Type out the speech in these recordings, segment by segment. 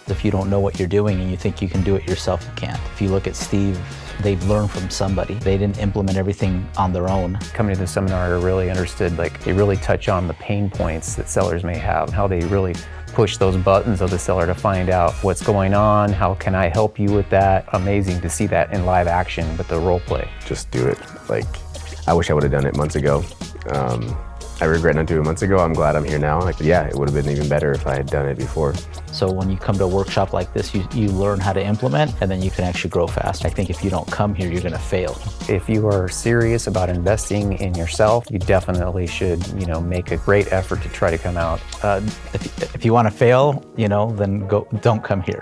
If you don't know what you're doing and you think you can do it yourself, you can't. If you look at Steve, they've learned from somebody. They didn't implement everything on their own. Coming to the seminar, I really understood, they really touch on the pain points that sellers may have, how they really push those buttons of the seller to find out what's going on, how can I help you with that. Amazing to see that in live action with the role play. Just do it. I wish I would have done it months ago. I regret not doing it months ago. I'm glad I'm here now. Yeah, it would have been even better if I had done it before. So when you come to a workshop like this, you learn how to implement, and then you can actually grow fast. I think if you don't come here, you're gonna fail. If you are serious about investing in yourself, you definitely should, make a great effort to try to come out. If you wanna fail, then don't come here,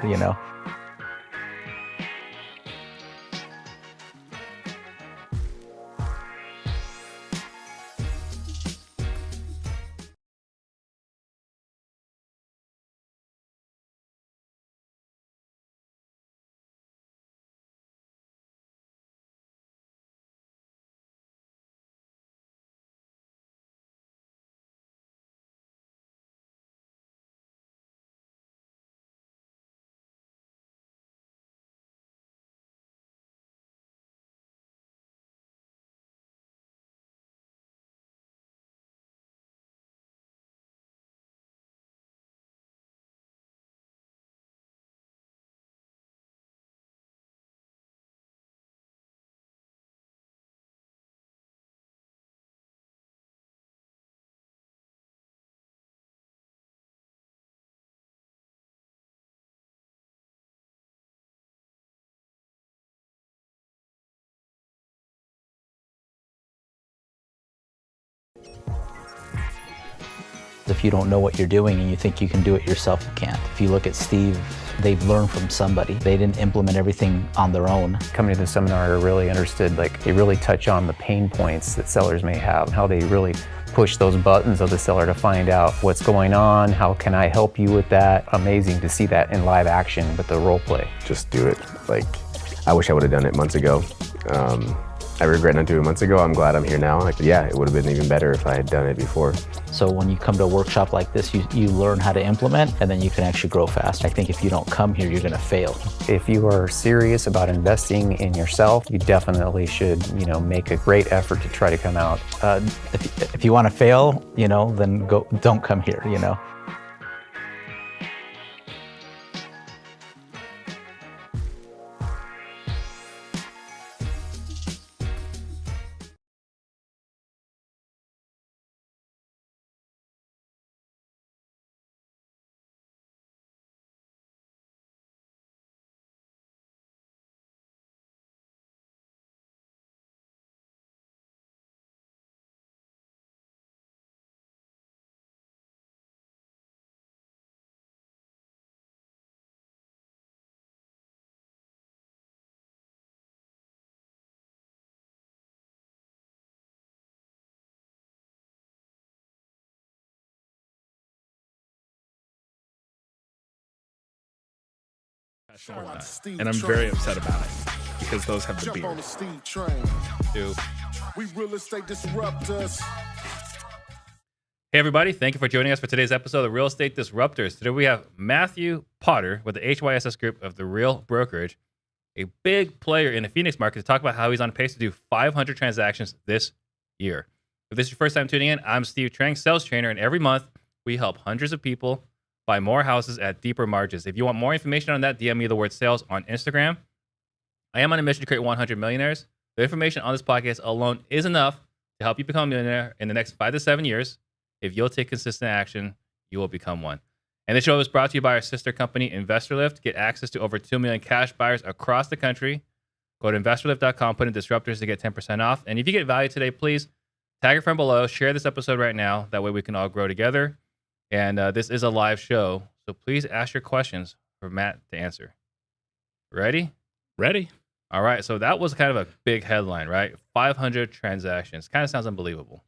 If you don't know what you're doing and you think you can do it yourself, you can't. If you look at Steve, they've learned from somebody. They didn't implement everything on their own. Coming to the seminar, I really understood, they really touch on the pain points that sellers may have, how they really push those buttons of the seller to find out what's going on, how can I help you with that. Amazing to see that in live action with the role play. Just do it. I wish I would have done it months ago. I regret not doing it months ago. I'm glad I'm here now. Yeah, it would have been even better if I had done it before. So when you come to a workshop like this, you learn how to implement, and then you can actually grow fast. I think if you don't come here, you're gonna fail. If you are serious about investing in yourself, you definitely should, make a great effort to try to come out. If you wanna fail, then don't come here, And I'm very upset about it because those have the beard. Dude. We real estate disruptors. Hey everybody, thank you for joining us for today's episode of Real Estate Disruptors. Today we have Matthew Potter with the HYSS Group of The Real Brokerage, a big player in the Phoenix market, to talk about how he's on pace to do 500 transactions this year. If this is your first time tuning in, I'm Steve Trang, sales trainer, and every month we help hundreds of people buy more houses at deeper margins. If you want more information on that, DM me the word sales on Instagram. I am on a mission to create 100 millionaires. The information on this podcast alone is enough to help you become a millionaire in the next 5 to 7 years. If you'll take consistent action, you will become one. And this show is brought to you by our sister company, InvestorLift. Get access to over 2 million cash buyers across the country. Go to InvestorLift.com, put in Disruptors to get 10% off. And if you get value today, please tag a friend below, share this episode right now. That way we can all grow together. And this is a live show, so please ask your questions for Matt to answer. Ready? Ready. All right, so that was kind of a big headline, right? 500 transactions. Kind of sounds unbelievable.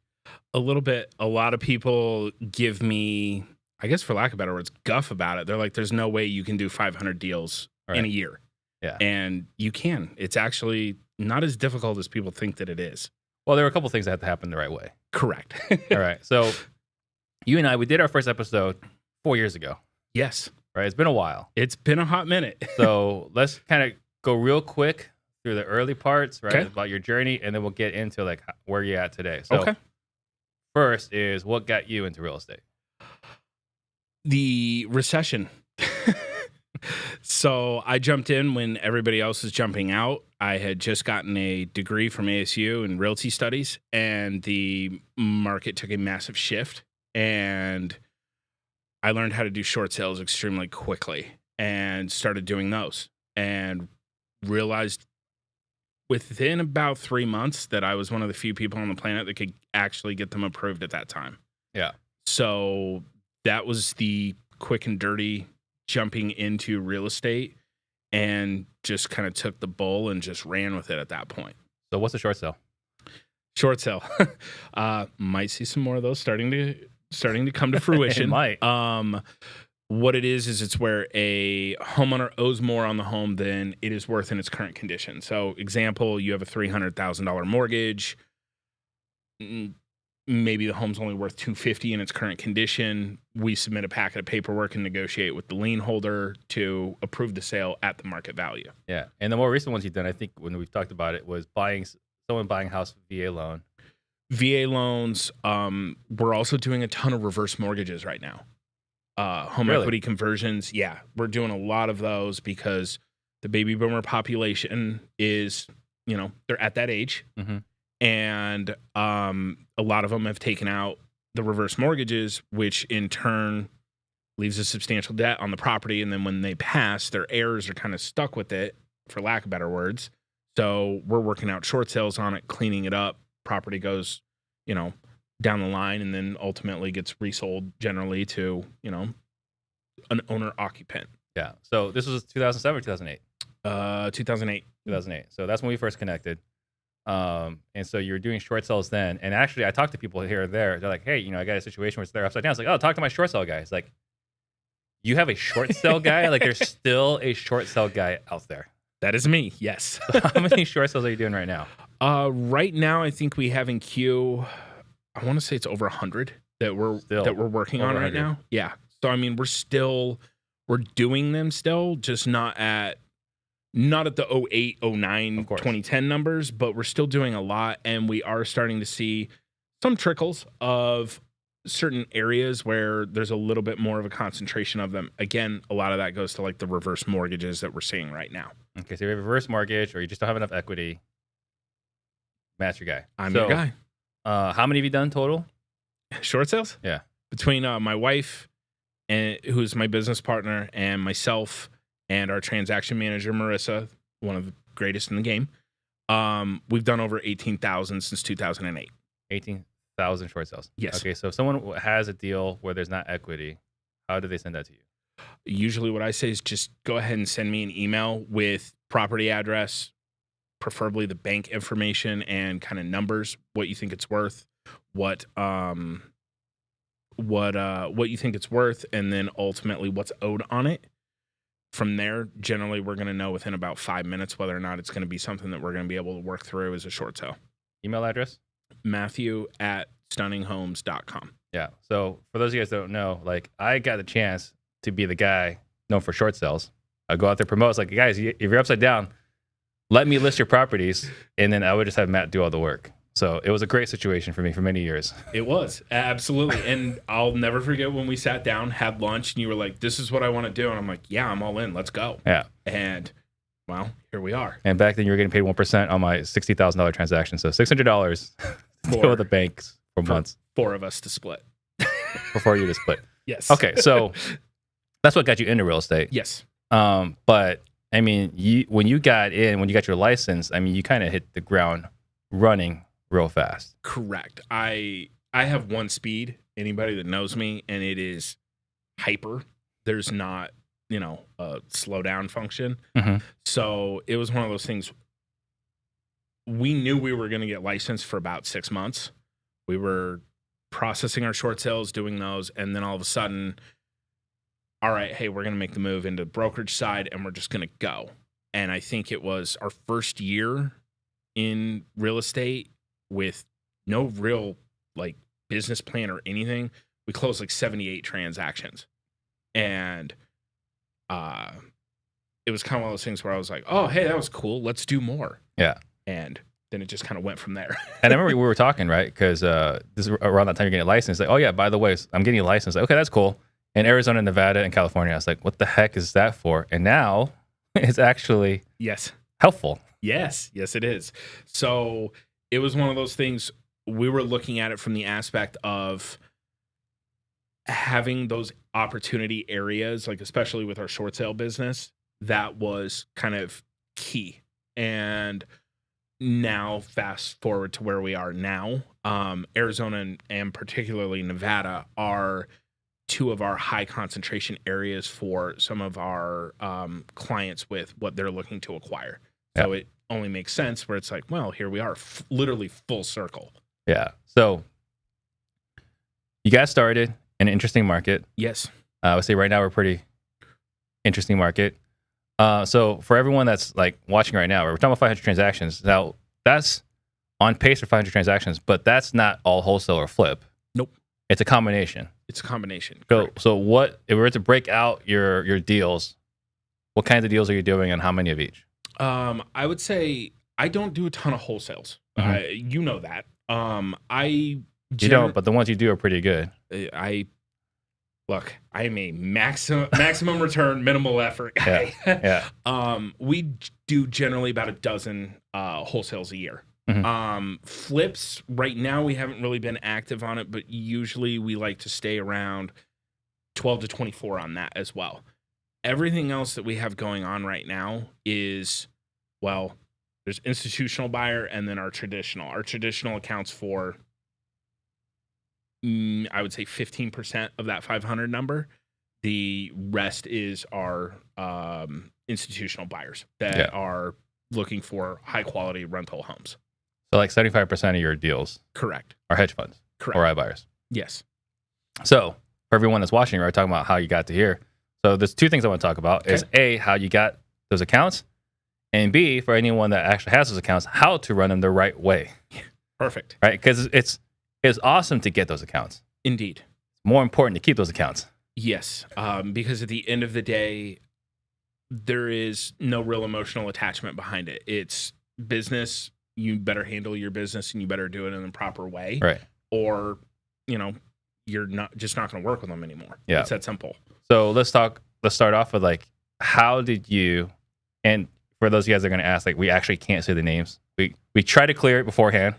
A little bit. A lot of people give me, I guess for lack of better words, guff about it. They're like, there's no way you can do 500 deals in a year. Yeah. And you can. It's actually not as difficult as people think that it is. Well, there were a couple things that had to happen the right way. Correct. All right, so you and I, we did our first episode 4 years ago. Yes. right? It's been a while. It's been a hot minute. So let's kind of go real quick through the early parts, right? Okay. About your journey, and then we'll get into like where you're at today. So Okay. first is what got you into real estate? The recession. So I jumped in when everybody else was jumping out. I had just gotten a degree from ASU in realty studies, and the market took a massive shift. And I learned how to do short sales extremely quickly and started doing those, and realized within about 3 months that I was one of the few people on the planet that could actually get them approved at that time. Yeah. So that was the quick and dirty jumping into real estate, and just kind of took the bull and just ran with it at that point. So what's a short sale? Short sale. Might see some more of those starting to come to fruition. It might. What it is it's where a homeowner owes more on the home than it is worth in its current condition. So example, you have a $300,000 mortgage. Maybe the home's only worth $250 in its current condition. We submit a packet of paperwork and negotiate with the lien holder to approve the sale at the market value. Yeah. And the more recent ones you've done, I think when we've talked about it, was someone buying a house VA loan. VA loans. We're also doing a ton of reverse mortgages right now. Home equity conversions. Yeah, we're doing a lot of those because the baby boomer population is, they're at that age. Mm-hmm. And a lot of them have taken out the reverse mortgages, which in turn leaves a substantial debt on the property. And then when they pass, their heirs are kind of stuck with it, for lack of better words. So we're working out short sales on it, cleaning it up. Property goes, down the line, and then ultimately gets resold generally to, an owner occupant. Yeah. So this was 2007 or 2008? 2008. 2008. So that's when we first connected. And so you're doing short sales then. And actually, I talked to people here or there. They're like, hey, I got a situation where it's there upside down. It's like, oh, talk to my short sale guy. It's like, you have a short sale guy? Like, there's still a short sale guy out there. That is me. Yes. So how many short sales are you doing right now? Right now, I think we have in queue, I want to say it's over 100 that we're working on right now. Yeah. So, I mean, we're doing them still, just not at the 08, 09, 2010 numbers, but we're still doing a lot. And we are starting to see some trickles of certain areas where there's a little bit more of a concentration of them. Again, a lot of that goes to like the reverse mortgages that we're seeing right now. Okay. So you have a reverse mortgage, or you just don't have enough equity. Matt's your guy. I'm your guy. How many have you done total? Short sales? Yeah. Between my wife, who's my business partner, and myself, and our transaction manager, Marissa, one of the greatest in the game, we've done over 18,000 since 2008. 18,000 short sales. Yes. Okay. So if someone has a deal where there's not equity, how do they send that to you? Usually what I say is just go ahead and send me an email with property address, preferably the bank information and kind of numbers, what you think it's worth, what you think it's worth, and then ultimately what's owed on it. From there, generally, we're going to know within about 5 minutes whether or not it's going to be something that we're going to be able to work through as a short sale. Email address? Matthew@stunninghomes.com. Yeah. So for those of you guys that don't know, like, I got the chance to be the guy known for short sales. I go out there, promote. It's like, guys, if you're upside down, let me list your properties, and then I would just have Matt do all the work. So it was a great situation for me for many years. It was, absolutely. And I'll never forget when we sat down, had lunch, and you were like, this is what I want to do. And I'm like, yeah, I'm all in. Let's go. Yeah. And, well, here we are. And back then you were getting paid 1% on my $60,000 transaction. So $600 to deal with the banks for months. 4 of us to split. Before you to split. Yes. Okay. So that's what got you into real estate. Yes. But I mean, when you got your license, I mean, you kind of hit the ground running real fast. Correct. I have one speed, anybody that knows me, and it is hyper. There's not, a slow down function. Mm-hmm. So it was one of those things. We knew we were going to get licensed for about 6 months. We were processing our short sales, doing those, and then all of a sudden, all right, hey, we're going to make the move into the brokerage side, and we're just going to go. And I think it was our first year in real estate with no real business plan or anything. We closed 78 transactions. And it was kind of one of those things where I was like, oh, hey, that was cool. Let's do more. Yeah. And then it just kind of went from there. And I remember we were talking, right? Because this is around that time you're getting a license. Like, oh yeah, by the way, I'm getting a license. Like, okay, that's cool. In Arizona, Nevada, and California, I was like, what the heck is that for? And now it's actually helpful. Yes, it is. So it was one of those things. We were looking at it from the aspect of having those opportunity areas, like especially with our short sale business, that was kind of key. And now fast forward to where we are now, Arizona and particularly Nevada are two of our high concentration areas for some of our clients with what they're looking to acquire. So it only makes sense where it's like, well, here we are, literally full circle. Yeah. So you guys started in an interesting market. Yes. I would say right now we're pretty interesting market. So for everyone that's like watching right now, we're talking about 500 transactions. Now that's on pace for 500 transactions, but that's not all wholesale or flip. Nope. It's a combination. So what, if we were to break out your deals, what kinds of deals are you doing and how many of each? I would say I don't do a ton of wholesales. You know that. You don't, but the ones you do are pretty good. I am a maximum return, minimal effort guy. Yeah. We do generally about a dozen wholesales a year. Flips right now we haven't really been active on it, but usually we like to stay around 12 to 24 on that as well. Everything else that we have going on right now is, well, there's institutional buyer and then our traditional. Our traditional accounts for, I would say 15% of that 500 number. The rest is our institutional buyers that are looking for high quality rental homes. So like 75% of your deals, correct, are hedge funds, correct, or iBuyers. Yes. So for everyone that's watching, we're talking about how you got to here. So there's two things I want to talk about: is A, how you got those accounts, and B, for anyone that actually has those accounts, how to run them the right way. Perfect. Right? Because it's awesome to get those accounts. Indeed. More important to keep those accounts. Yes, because at the end of the day, there is no real emotional attachment behind it. It's business. You better handle your business and you better do it in the proper way. Right. Or, you're not going to work with them anymore. Yeah. It's that simple. So let's start off with like, how did you, and for those of you guys that are going to ask, like, we actually can't say the names. We try to clear it beforehand.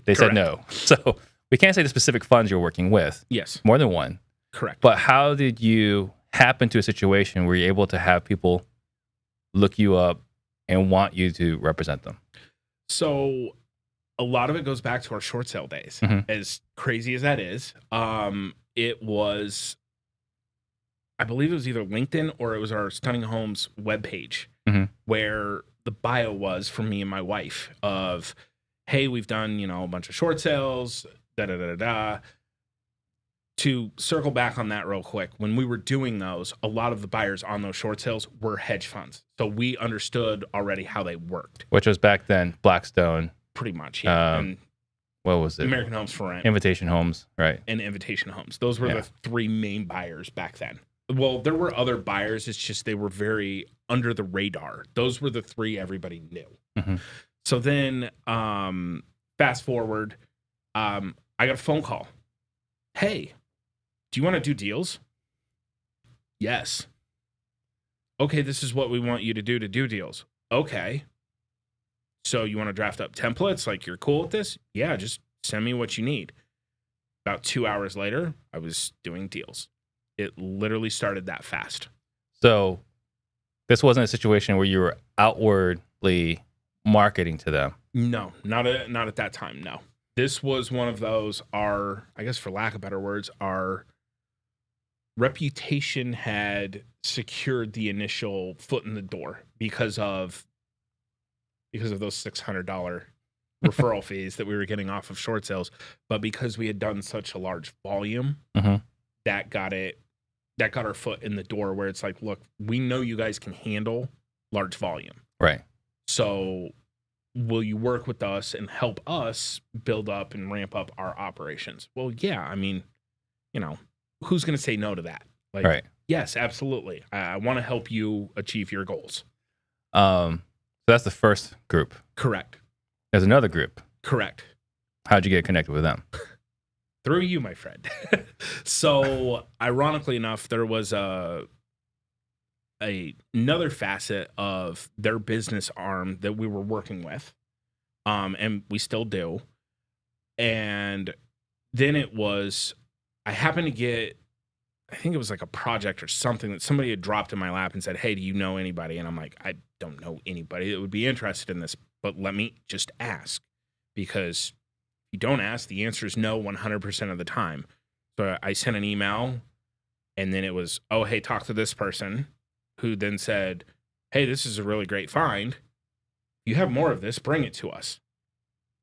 They said no. So we can't say the specific funds you're working with. Yes. More than one. Correct. But how did you happen to a situation where you're able to have people look you up and want you to represent them? So a lot of it goes back to our short sale days. As crazy as that is, it was, I believe it was either LinkedIn or it was our Stunning Homes webpage where the bio was for me and my wife of, hey, we've done, a bunch of short sales, To circle back on that real quick, when we were doing those, a lot of the buyers on those short sales were hedge funds. So we understood already how they worked. Which was back then Blackstone. Pretty much, yeah. And what was it? American Homes for Rent. Invitation Homes, right. And Invitation Homes. Those were the three main buyers back then. Well, there were other buyers. It's just they were very under the radar. Those were the three everybody knew. So then fast forward, I got a phone call. Hey, do you want to do deals? Yes. Okay, this is what we want you to do deals. Okay. So you want to draft up templates? Like, you're cool with this? Yeah, just send me what you need. About 2 hours later, I was doing deals. It literally started that fast. So this wasn't a situation where you were outwardly marketing to them? No, not at that time, no. This was one of those, I guess for lack of better words, our reputation had secured the initial foot in the door because of those $600 referral fees that we were getting off of short sales. But because we had done such a large volume, that got our foot in the door where it's like, look, we know you guys can handle large volume. Right. So will you work with us and help us build up and ramp up our operations? Well, yeah, I mean, who's going to say no to that? Like, right. yes, absolutely. I want to help you achieve your goals. So that's the first group. Correct. There's another group. Correct. How'd you get connected with them? Through you, my friend. So, ironically enough, there was another facet of their business arm that we were working with, and we still do. And then I happened to get, I think it was like a project or something that somebody had dropped in my lap and said, hey, do you know anybody? And I'm like, I don't know anybody that would be interested in this, but let me just ask, because if you don't ask, the answer is no 100% of the time. So I sent an email, and then it was, oh, hey, talk to this person, who then said, hey, this is a really great find. You have more of this, bring it to us.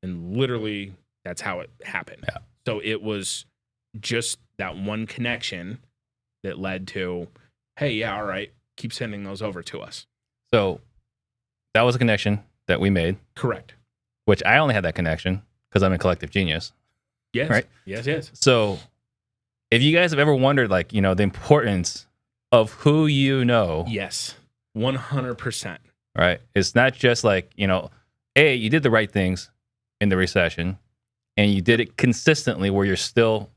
And literally, that's how it happened. Yeah. So it was just that one connection that led to, hey, yeah, all right, keep sending those over to us. So that was a connection that we made. Correct. Which I only had that connection because I'm a collective genius. Yes. Right? Yes. So if you guys have ever wondered, like, the importance of who you know. Yes. 100%. Right? It's not just like, A, you did the right things in the recession, and you did it consistently where you're still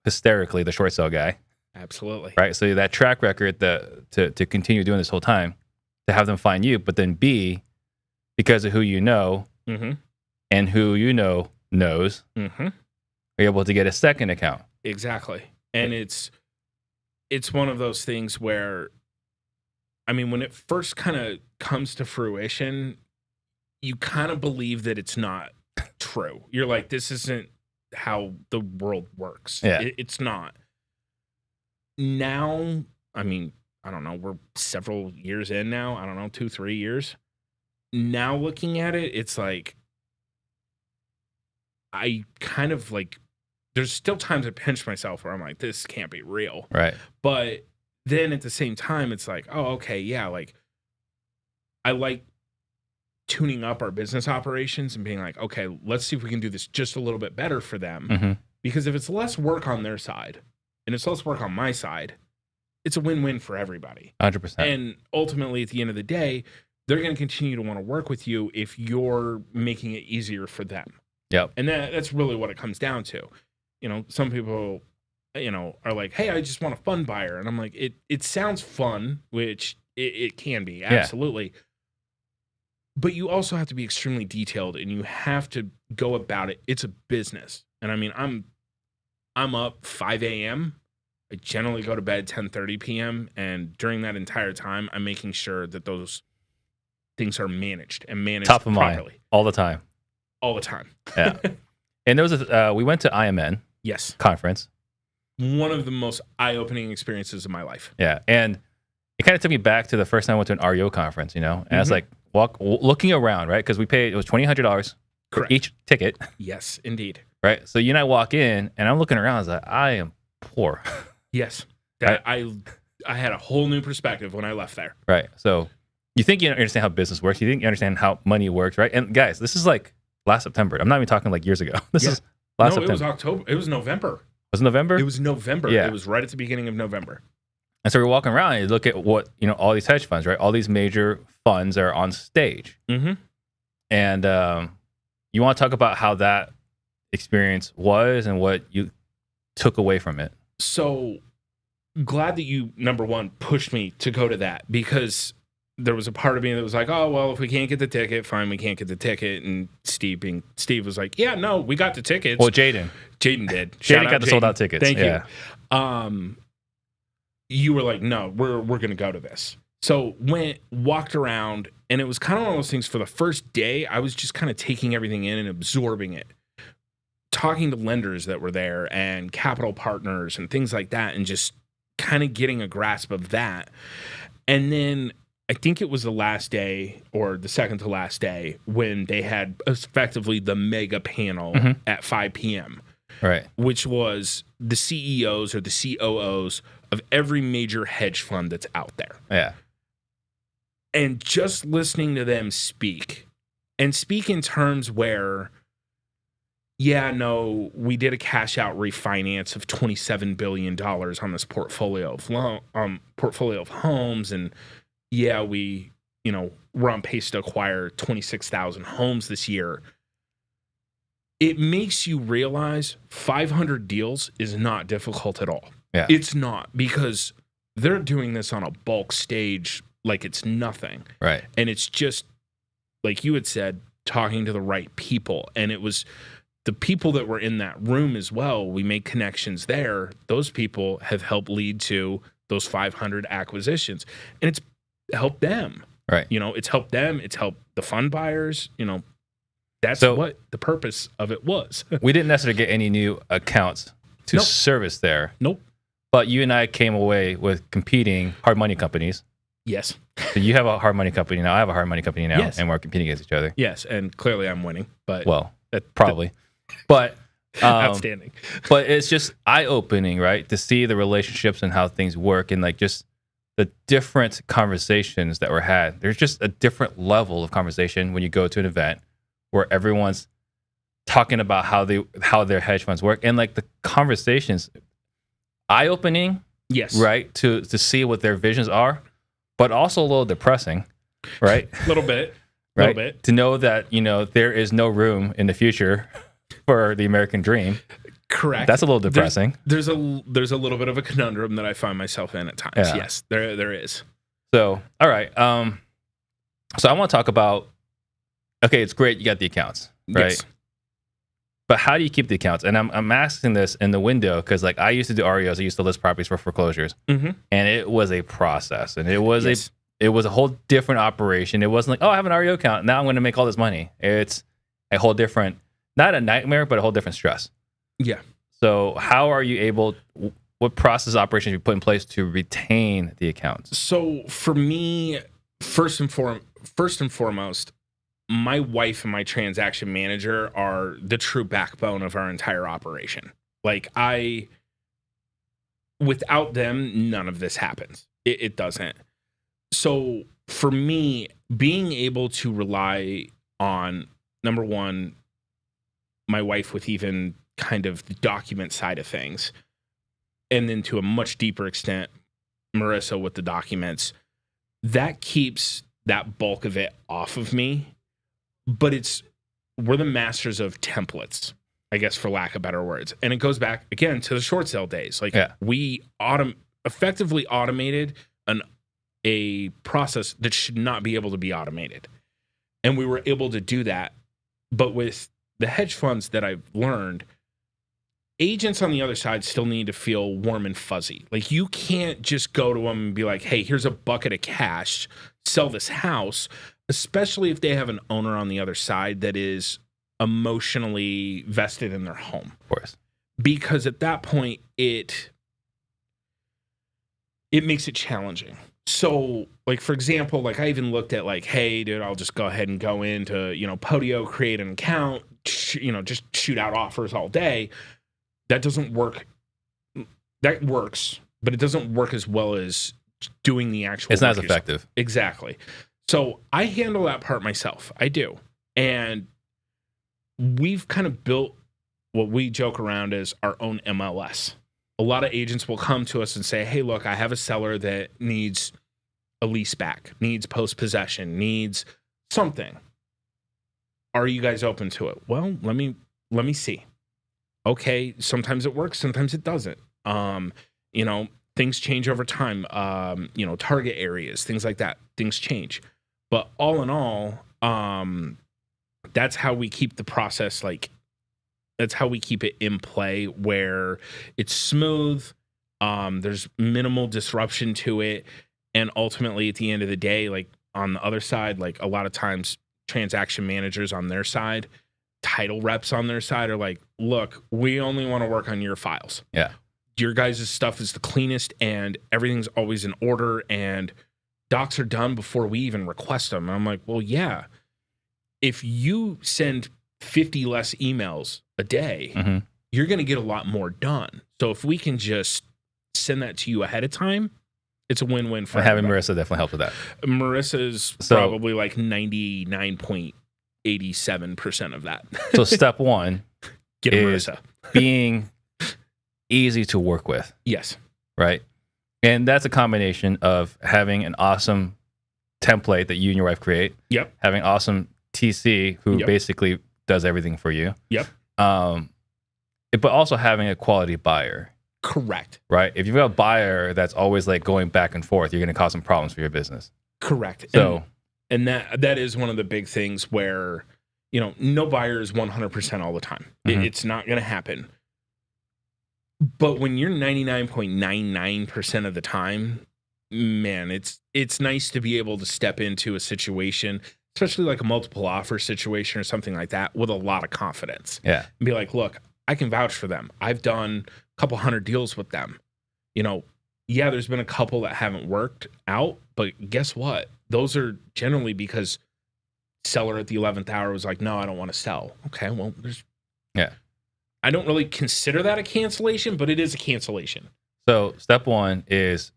hysterically the short sale guy. Absolutely. Right? So that track record to continue doing this whole time, to have them find you, but then B, because of who you know, mm-hmm. and who you know knows, mm-hmm. you're able to get a second account. Exactly. And it's one of those things where, I mean, when it first kind of comes to fruition, you kind of believe that it's not true. You're like, this isn't how the world works. Yeah. It's not. Now, I mean, I don't know, we're several years in now. I don't know, 2-3 years. Now looking at it, it's like, I kind of like, there's still times I pinch myself where I'm like, this can't be real. Right. But then at the same time, it's like, oh, okay, yeah, like, I like tuning up our business operations and being like, okay, let's see if we can do this just a little bit better for them. Mm-hmm. Because if it's less work on their side and it's less work on my side, it's a win-win for everybody. 100%. And ultimately, at the end of the day, they're going to continue to want to work with you if you're making it easier for them. Yep. And that's really what it comes down to. Some people, are like, hey, I just want a fun buyer. And I'm like, it sounds fun, which it can be, absolutely. Yeah. But you also have to be extremely detailed, and you have to go about it. It's a business. And I mean, I'm up 5 a.m. I generally go to bed 10:30 p.m. And during that entire time, I'm making sure that those things are managed top of properly. Mind, all the time. All the time. Yeah. And there was we went to IMN. Yes. Conference. One of the most eye-opening experiences of my life. Yeah. And it kind of took me back to the first time I went to an REO conference, And I was like, looking around, right? Because we paid, it was $2,800 for each ticket. Yes, indeed. Right? So you and I walk in, and I'm looking around, I was like, I am poor. Yes. I had a whole new perspective when I left there. Right. So you think you understand how business works. You think you understand how money works, right? And guys, this is like last September. I'm not even talking like years ago. This is last September. It was October. It was November. Was it November? It was November. Yeah. It was right at the beginning of November. And so we're walking around and you look at what, all these hedge funds, right? All these major funds are on stage. Mm-hmm. And you want to talk about how that experience was and what you took away from it. So glad that you, number one, pushed me to go to that, because there was a part of me that was like, oh, well, if we can't get the ticket, fine, we can't get the ticket. And Steve was like, yeah, no, we got the tickets. Well, Jaden did. Jaden got the sold out tickets. Thank you. You were like, no, we're going to go to this. So walked around, and it was kind of one of those things. For the first day, I was just kind of taking everything in and absorbing it, talking to lenders that were there and capital partners and things like that, and just kind of getting a grasp of that. And then I think it was the last day or the second to last day when they had effectively the mega panel at 5 p.m. Right. Which was the CEOs or the COOs of every major hedge fund that's out there. Yeah. And just listening to them speak in terms where yeah, no, we did a cash out refinance of $27 billion on this portfolio of homes. And yeah, we're on pace to acquire 26,000 homes this year. It makes you realize 500 deals is not difficult at all. Yeah. It's not, because they're doing this on a bulk stage like it's nothing. Right. And it's just, like you had said, talking to the right people. And it was the people that were in that room as well. We made connections there. Those people have helped lead to those 500 acquisitions. And it's helped them. Right. It's helped them. It's helped the fund buyers. That's what the purpose of it was. We didn't necessarily get any new accounts to service there. Nope. But you and I came away with competing hard money companies. Yes. So you have a hard money company now. I have a hard money company now. Yes. And we're competing against each other. Yes. And clearly I'm winning. But probably. But outstanding. But it's just eye-opening, right? To see the relationships and how things work, and like just the different conversations that were had. There's just a different level of conversation when you go to an event where everyone's talking about how their hedge funds work, and like the conversations, eye-opening, yes, right, to see what their visions are, but also a little depressing, right? A little bit, right? Little bit. To know that there is no room in the future for the American dream. Correct. That's a little depressing. There's a little bit of a conundrum that I find myself in at times. Yeah. Yes, there is. So, all right. So I want to talk about. Okay, it's great you got the accounts, right? Yes. But how do you keep the accounts? And I'm asking this in the window because like I used to do REOs. I used to list properties for foreclosures, and it was a process, and it was a whole different operation. It wasn't like, oh, I have an REO account, now I'm going to make all this money. It's a whole different, not a nightmare, but a whole different stress. Yeah. So how are you able? What process operations you put in place to retain the accounts? So for me, first and foremost, my wife and my transaction manager are the true backbone of our entire operation. Like without them, none of this happens. It doesn't. So for me, being able to rely on, number one, my wife with even kind of the document side of things, and then to a much deeper extent, Marissa with the documents, that keeps that bulk of it off of me. But we're the masters of templates, I guess, for lack of better words. And it goes back, again, to the short sale days. Like, we effectively automated a process that should not be able to be automated. And we were able to do that. But with the hedge funds that I've learned, agents on the other side still need to feel warm and fuzzy. Like, you can't just go to them and be like, hey, here's a bucket of cash, sell this house, especially if they have an owner on the other side that is emotionally vested in their home. Of course. Because at that point, it makes it challenging. So, like, for example, like, I even looked at, like, hey, dude, I'll just go ahead and go into, Podio, create an account, just shoot out offers all day. That doesn't work. That works, but it doesn't work as well as doing the actual. It's not as effective. Exactly. So I handle that part myself. I do. And we've kind of built what we joke around as our own MLS. A lot of agents will come to us and say, hey, look, I have a seller that needs a lease back, needs post-possession, needs something. Are you guys open to it? Well, let me see. Okay, sometimes it works, sometimes it doesn't. Things change over time. Target areas, things like that, things change. But all in all, that's how we keep the process, that's how we keep it in play, where it's smooth, there's minimal disruption to it, and ultimately at the end of the day, like on the other side, like a lot of times transaction managers on their side, title reps on their side are like, look, we only want to work on your files. Yeah. Your guys' stuff is the cleanest and everything's always in order and docs are done before we even request them. And I'm like, well, yeah. If you send 50 less emails a day, you're going to get a lot more done. So if we can just send that to you ahead of time, it's a win-win for having everybody. Marissa definitely helped with that. Marissa's probably like 99.87% of that. So step one, is being easy to work with. Yes. Right. And that's a combination of having an awesome template that you and your wife create. Yep. Having awesome TC who basically does everything for you. Yep. But also having a quality buyer. Correct. Right. If you've got a buyer that's always like going back and forth, you're going to cause some problems for your business. Correct. So, and that is one of the big things where, no buyer is 100% all the time. It's not going to happen. But when you're 99.99% of the time, man, it's nice to be able to step into a situation, especially like a multiple offer situation or something like that, with a lot of confidence. Yeah. And be like, look, I can vouch for them. I've done a couple hundred deals with them. There's been a couple that haven't worked out, but guess what? Those are generally because seller at the 11th hour was like, no, I don't want to sell. Okay, well, I don't really consider that a cancellation, but it is a cancellation. So step one is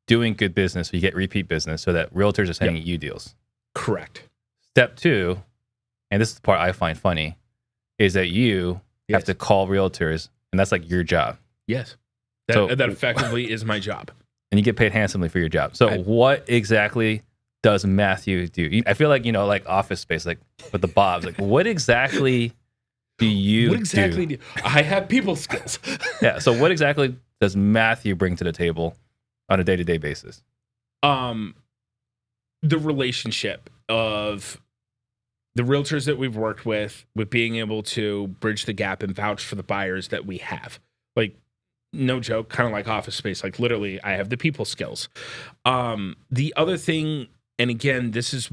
doing good business so you get repeat business so that realtors are sending you deals. Correct. Step two, and this is the part I find funny, is that you have to call realtors, and that's like your job. Yes. That effectively is my job. And you get paid handsomely for your job. So what exactly does Matthew do? I feel like, like Office Space, like with the Bobs, like what exactly do you do? I have people skills. Yeah. So what exactly does Matthew bring to the table on a day-to-day basis? The relationship of the realtors that we've worked with being able to bridge the gap and vouch for the buyers that we have. Like, no joke, kind of like Office Space. Like, literally, I have the people skills. The other thing, and again, this is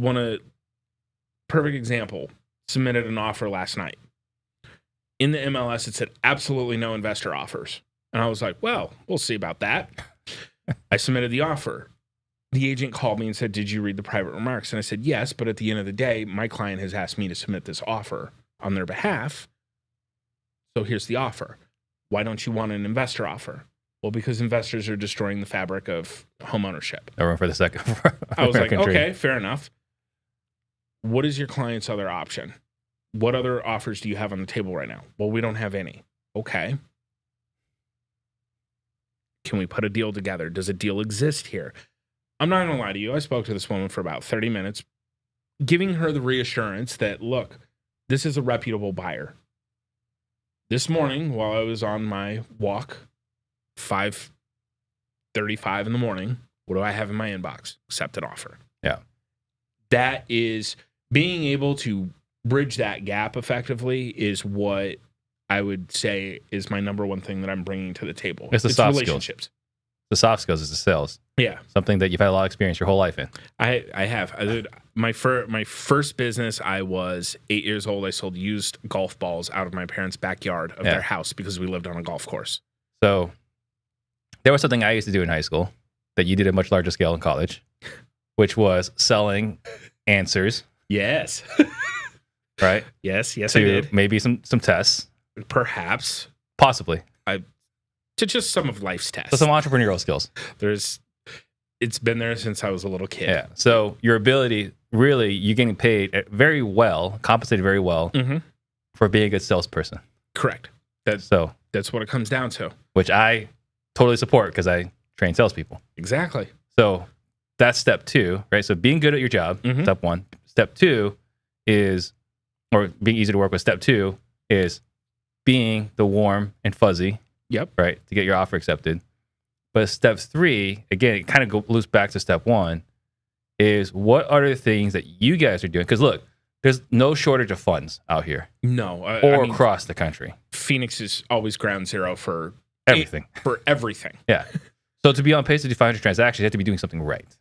perfect example, submitted an offer last night. In the MLS, it said absolutely no investor offers. And I was like, well, we'll see about that. I submitted the offer. The agent called me and said, did you read the private remarks? And I said, yes, but at the end of the day, my client has asked me to submit this offer on their behalf. So here's the offer. Why don't you want an investor offer? Well, because investors are destroying the fabric of home ownership. I run for the second. I was like, okay, fair enough. What is your client's other option? What other offers do you have on the table right now? Well, we don't have any. Okay. Can we put a deal together? Does a deal exist here? I'm not going to lie to you. I spoke to this woman for about 30 minutes, giving her the reassurance that, look, this is a reputable buyer. This morning, while I was on my walk, 5:35 in the morning, what do I have in my inbox? Accept an offer. Yeah. That is being able to bridge that gap effectively is what I would say is my number one thing that I'm bringing to the table. It's the soft relationships. Skills. The soft skills is the sales. Yeah. Something that you've had a lot of experience your whole life in. I have. My first business, I was 8 years old. I sold used golf balls out of my parents' backyard of their house because we lived on a golf course. So there was something I used to do in high school that you did at a much larger scale in college, which was selling answers. Yes. Right? Yes, I did. Maybe some tests. Perhaps. Possibly. To just some of life's tests. So some entrepreneurial skills. It's been there since I was a little kid. Yeah. So your ability, really, you're getting paid very well, compensated very well for being a good salesperson. Correct. That's what it comes down to. Which I totally support because I train salespeople. Exactly. So that's step two, right? So being good at your job, step one. Step two is, or being easy to work with. Step two is being the warm and fuzzy. Yep. Right. To get your offer accepted. But step three, again, it kind of loops back to step one, is what are the things that you guys are doing? Because look, there's no shortage of funds out here. No. Across the country. Phoenix is always ground zero for everything. Yeah. So to be on pace to do 500 transactions, you have to be doing something right.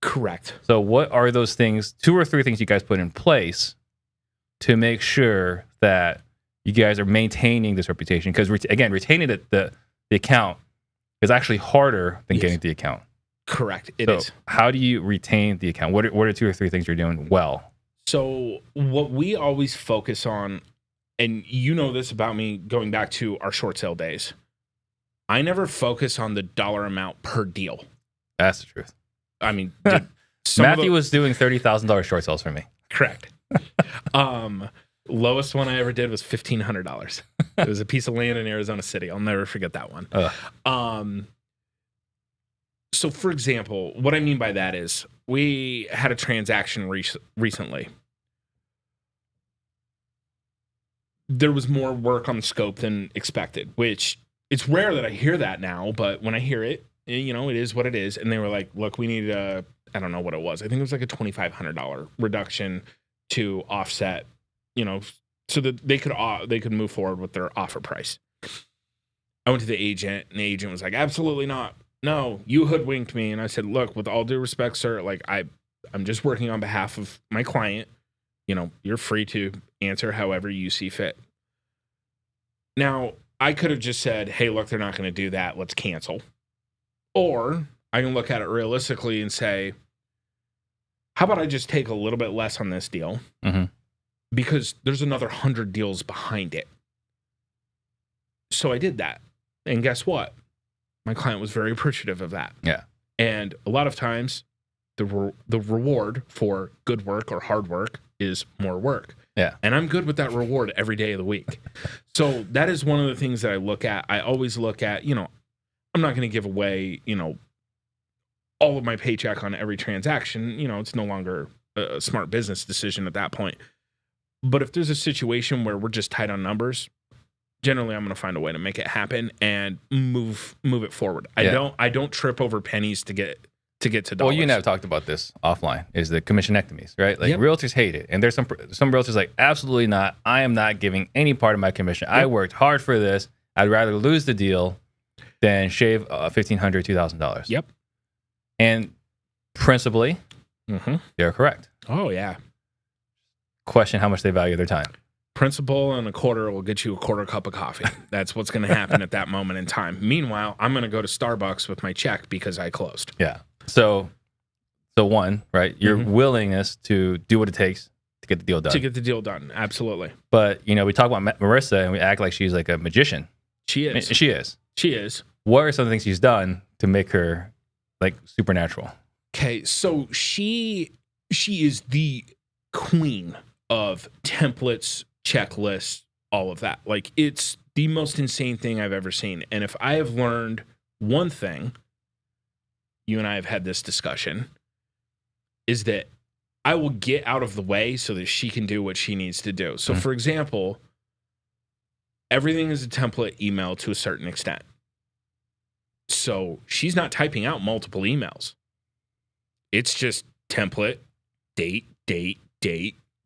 Correct. So what are those things, 2 or 3 things you guys put in place to make sure that you guys are maintaining this reputation? Because again, retaining the account is actually harder than getting the account. Correct. It is. How do you retain the account? What are 2 or 3 things you're doing well? So what we always focus on, and you know this about me going back to our short sale days, I never focus on the dollar amount per deal. That's the truth. I mean, Matthew was doing $30,000 short sales for me. Correct. Lowest one I ever did was $1,500. It was a piece of land in Arizona City. I'll never forget that one. So, for example, what I mean by that is we had a transaction recently. There was more work on the scope than expected, which it's rare that I hear that now, but when I hear it, you know, it is what it is. And they were like, look, we need I don't know what it was. I think it was like a $2,500 reduction to offset, you know, so that they could move forward with their offer price. I went to the agent, and the agent was like, absolutely not. No, you hoodwinked me. And I said, look, with all due respect, sir, like I'm just working on behalf of my client. You know, you're free to answer however you see fit. Now, I could have just said, hey, look, they're not going to do that. Let's cancel. Or I can look at it realistically and say, how about I just take a little bit less on this deal? Mm-hmm. Because there's another 100 deals behind it. So I did that. And guess what? My client was very appreciative of that. Yeah. And a lot of times, the reward for good work or hard work is more work. Yeah. And I'm good with that reward every day of the week. So that is one of the things that I look at. I always look at, you know, I'm not going to give away, you know, all of my paycheck on every transaction. You know, it's no longer a smart business decision at that point. But if there's a situation where we're just tight on numbers, generally I'm going to find a way to make it happen and move it forward. Yeah. I don't trip over pennies to get to dollars. Well, you and I have talked about this offline, is the commissionectomies, right? Like, Yep. realtors hate it. And there's some realtors like, absolutely not. I am not giving any part of my commission. I worked hard for this. I'd rather lose the deal than shave $1,500, $2,000. Yep. And principally, they're correct. Oh, yeah. Question how much they value their time. Principal and a quarter will get you a quarter cup of coffee. That's what's going to happen at that moment in time. Meanwhile, I'm going to go to Starbucks with my check because I closed. Yeah. So one, right? Your willingness to do what it takes to get the deal done. To get the deal done. Absolutely. But, you know, we talk about Marissa and we act like she's like a magician. She I mean, is. she is. She is. What are some of the things she's done to make her like supernatural? Okay, so she is the queen of templates, checklists, all of that. Like, it's the most insane thing I've ever seen. And if I have learned one thing, you and I have had this discussion, is that I will get out of the way so that she can do what she needs to do. So, for example, everything is a template email to a certain extent. So she's not typing out multiple emails. It's just template, date,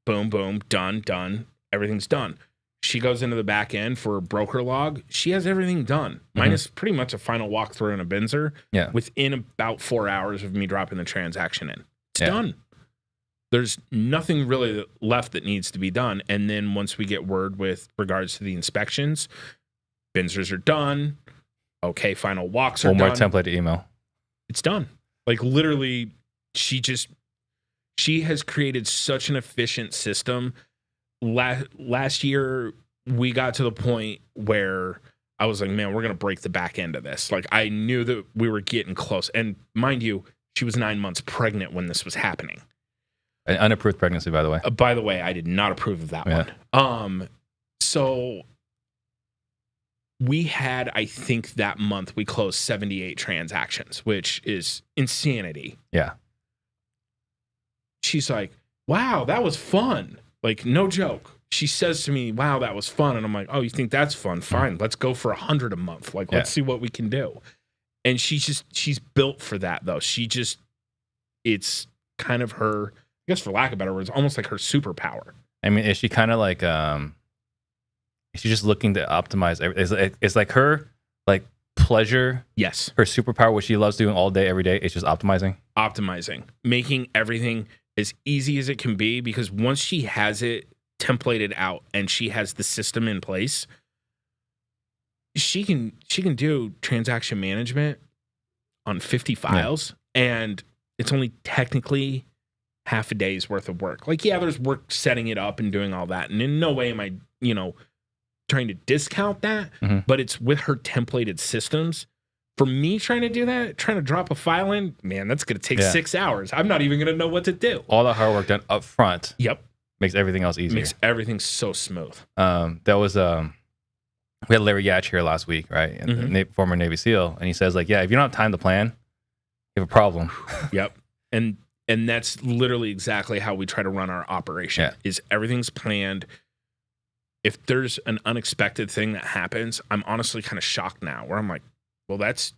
boom, boom, done. Everything's done. She goes into the back end for a broker log. She has everything done, minus pretty much a final walkthrough and a Binzer. Yeah. Within about 4 hours of me dropping the transaction in. It's done. There's nothing really left that needs to be done. And then once we get word with regards to the inspections, Binzers are done. Okay, final walks are done. One more template email. It's done. Like, literally, she has created such an efficient system. Last year, we got to the point where I was like, man, we're going to break the back end of this. Like, I knew that we were getting close. And mind you, she was 9 months pregnant when this was happening. An unapproved pregnancy, by the way. By the way, I did not approve of that one. So we had, I think that month, we closed 78 transactions, which is insanity. Yeah. She's like, wow, that was fun. Like, no joke. She says to me, wow, that was fun. And I'm like, oh, you think that's fun? Fine. Let's go for 100 a month. Like, let's see what we can do. And she's built for that, though. It's kind of her, I guess for lack of better words, almost like her superpower. I mean, is she kind of like, is she just looking to optimize? It's like her, like, pleasure. Yes. Her superpower, what she loves doing all day, every day, is just optimizing. Making everything as easy as it can be, because once she has it templated out and she has the system in place, she can do transaction management on 50 files, and it's only technically half a day's worth of work. Like, yeah, there's work setting it up and doing all that, and in no way am I, trying to discount that, but it's with her templated systems. For me trying to do that, trying to drop a file in, man, that's going to take 6 hours. I'm not even going to know what to do. All the hard work done up front. Yep. makes everything else easier. Makes everything so smooth. That was we had Larry Yatch here last week, right? And the former Navy SEAL, and he says like, yeah, if you don't have time to plan, you have a problem. Yep. And that's literally exactly how we try to run our operation. Yeah. Is everything's planned. If there's an unexpected thing that happens, I'm honestly kind of shocked now, where I'm like, well, that's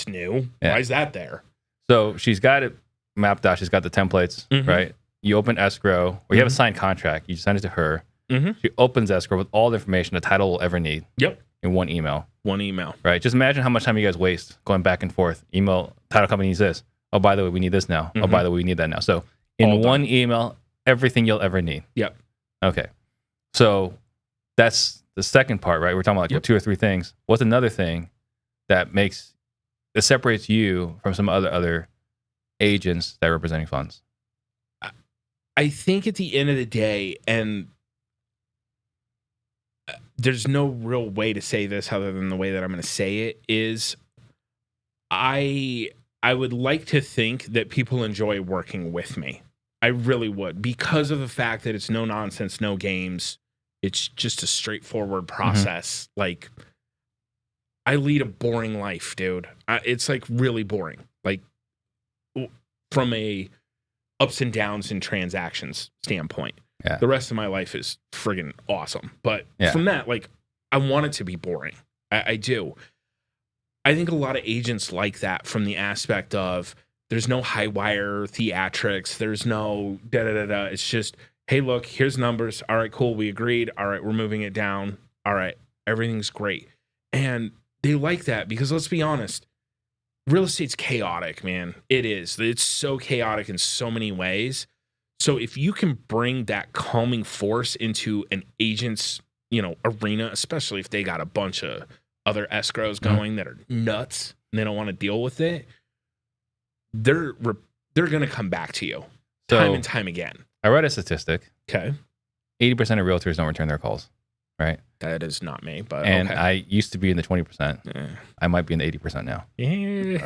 new. Yeah. Why is that there? So she's got it mapped out. She's got the templates, right? You open escrow, or you have a signed contract. You send it to her. She opens escrow with all the information the title will ever need. Yep. In one email. One email. Right. Just imagine how much time you guys waste going back and forth. Email, title company needs this. Oh, by the way, we need this now. Oh, by the way, we need that now. So in All one email, everything you'll ever need. Yep. Okay. So that's the second part, right? We're talking about like 2 or 3 things. What's another thing that separates you from some other agents that are representing funds? I think at the end of the day, and there's no real way to say this other than the way that I'm going to say it, is I would like to think that people enjoy working with me. I really would, because of the fact that it's no nonsense, no games. It's just a straightforward process. Like, I lead a boring life, dude. It's like really boring. Like, from a ups and downs in transactions standpoint. Yeah. The rest of my life is friggin' awesome. But Yeah. from that, like, I want it to be boring. I do. I think a lot of agents like that, from the aspect of there's no high wire theatrics. There's no da-da-da-da. It's just, hey, look, here's numbers. All right, cool. We agreed. All right, we're moving it down. All right, everything's great. And they like that because, let's be honest, real estate's chaotic, man. It is. It's so chaotic in so many ways. So if you can bring that calming force into an agent's, arena, especially if they got a bunch of other escrows going that are nuts and they don't want to deal with it, they're going to come back to you time and time again. I read a statistic. Okay. 80% of realtors don't return their calls, right? That is not me, but and okay. I used to be in the 20%. Yeah. I might be in the 80% now. Yeah.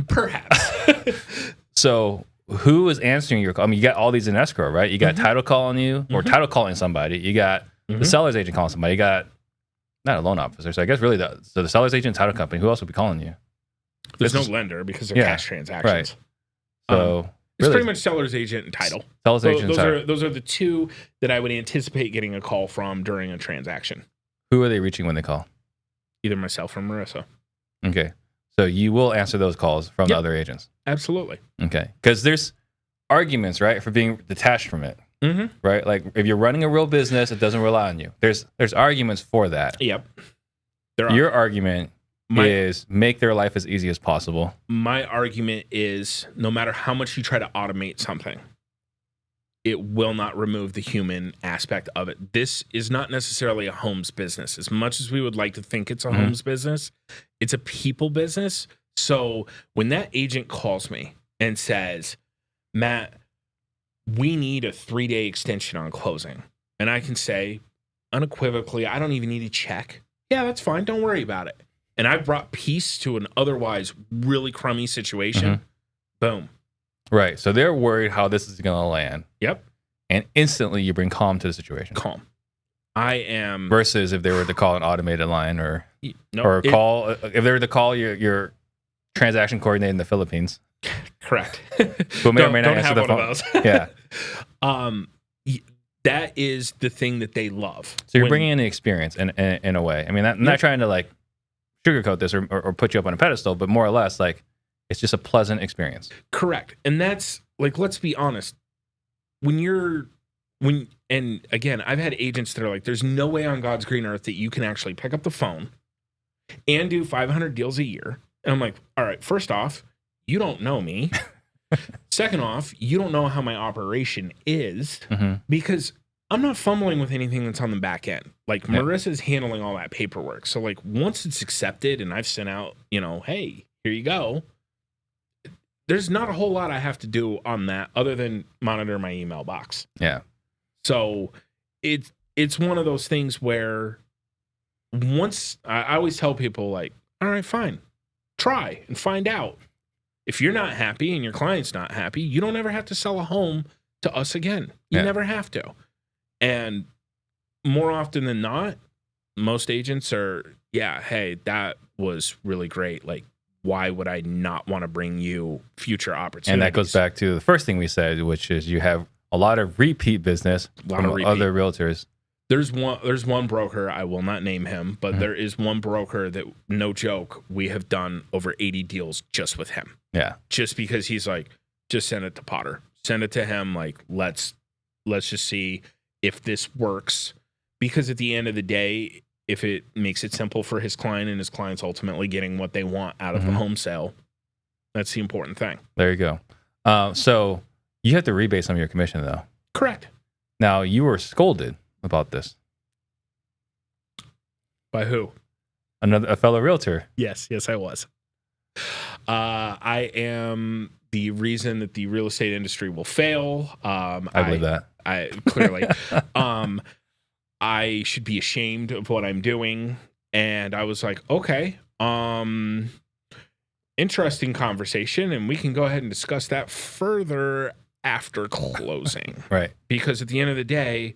Perhaps. So who is answering your call? I mean, you got all these in escrow, right? You got title calling you or title calling somebody. You got the seller's agent calling somebody. You got not a loan officer. So I guess really the seller's agent, title company, who else would be calling you? There's no lender because they're cash transactions. Right. So it's pretty much seller's agent and title. Seller's agent. Those are the two that I would anticipate getting a call from during a transaction. Who are they reaching when they call? Either myself or Marissa. Okay. So you will answer those calls from the other agents. Absolutely. Okay. Because there's arguments, right, for being detached from it. Right? Like if you're running a real business, it doesn't rely on you. There's arguments for that. Yep. Your argument is make their life as easy as possible. My argument is no matter how much you try to automate something, it will not remove the human aspect of it. This is not necessarily a homes business. As much as we would like to think it's a homes business, it's a people business. So when that agent calls me and says, Matt, we need a 3-day extension on closing, and I can say unequivocally, I don't even need a check. Yeah, that's fine. Don't worry about it. And I brought peace to an otherwise really crummy situation. Boom. Right. So they're worried how this is going to land. Yep. And instantly you bring calm to the situation. Calm. I am. Versus if they were to call an automated line or if they were to call your transaction coordinator in the Philippines. Correct. Who may or may not answer the phone. Of those. Yeah. That is the thing that they love. So you're bringing in the experience in a way. I mean, I'm not trying to like sugarcoat this or put you up on a pedestal, but more or less like it's just a pleasant experience. Correct. And that's like, let's be honest. And again, I've had agents that are like, there's no way on God's green earth that you can actually pick up the phone and do 500 deals a year. And I'm like, all right, first off, you don't know me. Second off, you don't know how my operation is because I'm not fumbling with anything that's on the back end. Like Marissa's handling all that paperwork. So like once it's accepted and I've sent out, hey, here you go. There's not a whole lot I have to do on that other than monitor my email box. Yeah. So it's one of those things where once I always tell people like, all right, fine, try and find out. If you're not happy and your client's not happy, you don't ever have to sell a home to us again. You never have to. And more often than not, most agents are, hey, that was really great. Like, why would I not want to bring you future opportunities? And that goes back to the first thing we said, which is you have a lot of repeat business from other realtors. There's one broker, I will not name him, but there is one broker that, no joke, we have done over 80 deals just with him. Yeah. Just because he's like, just send it to Potter. Send it to him. Like, let's just see if this works. Because at the end of the day, if it makes it simple for his client and his client's ultimately getting what they want out of the home sale, that's the important thing. There you go. So you have to rebate some of your commission, though. Correct. Now, you were scolded about this. By who? A fellow realtor. Yes, I was. I am the reason that the real estate industry will fail. I believe that. I clearly. I should be ashamed of what I'm doing. And I was like, okay, interesting conversation, and we can go ahead and discuss that further after closing. Right. Because at the end of the day,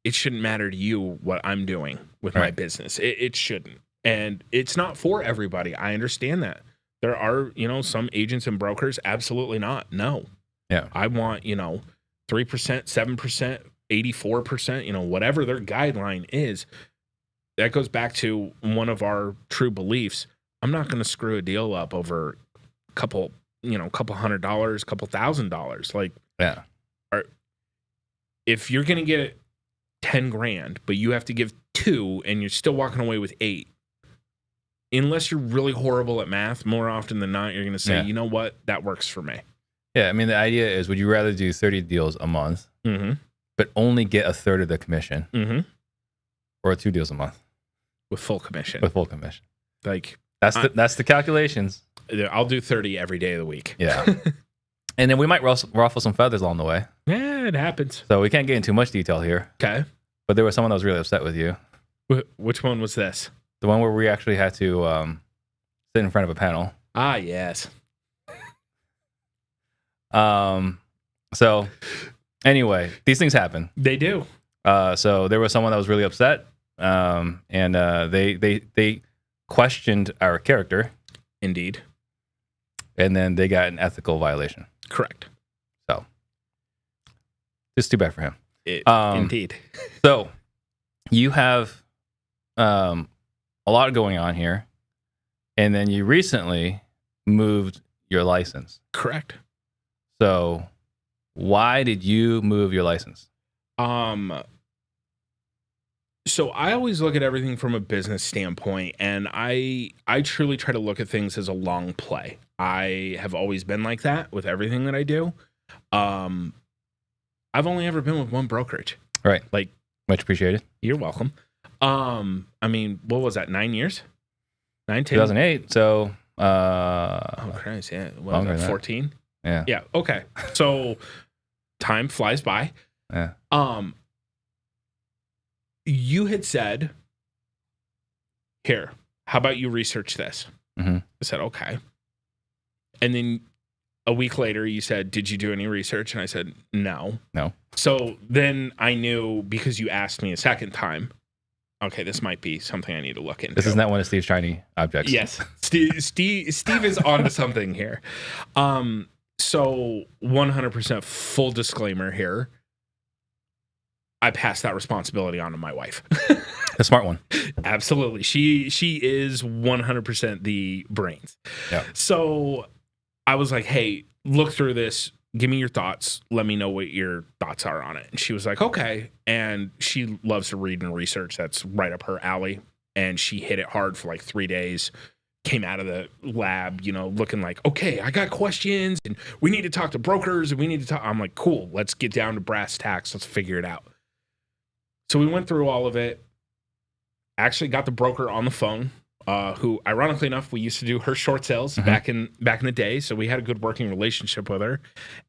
it shouldn't matter to you what I'm doing with my business. It shouldn't. And it's not for everybody. I understand that. There are, some agents and brokers, absolutely not. No. Yeah. I want, 3%, 7%, 84%, whatever their guideline is. That goes back to one of our true beliefs. I'm not going to screw a deal up over a couple $100, couple $1,000. Like, yeah. If you're going to get $10,000, but you have to give 2 and you're still walking away with 8, unless you're really horrible at math, more often than not, you're going to say, you know what, that works for me. Yeah. I mean, the idea is, would you rather do 30 deals a month, but only get a third of the commission, or 2 deals a month with full commission? With full commission. Like, that's the calculations. I'll do 30 every day of the week. Yeah. And then we might ruffle some feathers along the way. Yeah, it happens. So we can't get into much detail here. Okay. But there was someone that was really upset with you. Which one was this? The one where we actually had to sit in front of a panel. Ah, yes. So anyway, these things happen. They do. So there was someone that was really upset, and they questioned our character. Indeed. And then they got an ethical violation. Correct. So just too bad for him. Indeed. So you have a lot going on here, and then you recently moved your license. Correct. So why did you move your license? So I always look at everything from a business standpoint, and I truly try to look at things as a long play. I have always been like that with everything that I do. I've only ever been with one brokerage. Right. Like, much appreciated. You're welcome. I mean, what was that? 9 years? 9, 10? 2008. So, oh Christ, yeah. What was that? 14? Yeah. Yeah. Okay. So time flies by. Yeah. You had said, here, how about you research this? I said, okay. And then a week later, you said, did you do any research? And I said, no. So then I knew, because you asked me a second time, okay, this might be something I need to look into. This is not one of Steve's shiny objects. Yes. Steve is onto something here. So 100% full disclaimer here. I pass that responsibility on to my wife. The smart one. Absolutely. She is 100% the brains. Yeah. So I was like, hey, look through this. Give me your thoughts. Let me know what your thoughts are on it. And she was like, okay. And she loves to read and research. That's right up her alley. And she hit it hard for like 3 days. Came out of the lab, looking like, okay, I got questions and we need to talk to brokers and we need to talk. I'm like, cool, let's get down to brass tacks. Let's figure it out. So we went through all of it. Actually got the broker on the phone, who, ironically enough, we used to do her short sales back in the day. So we had a good working relationship with her,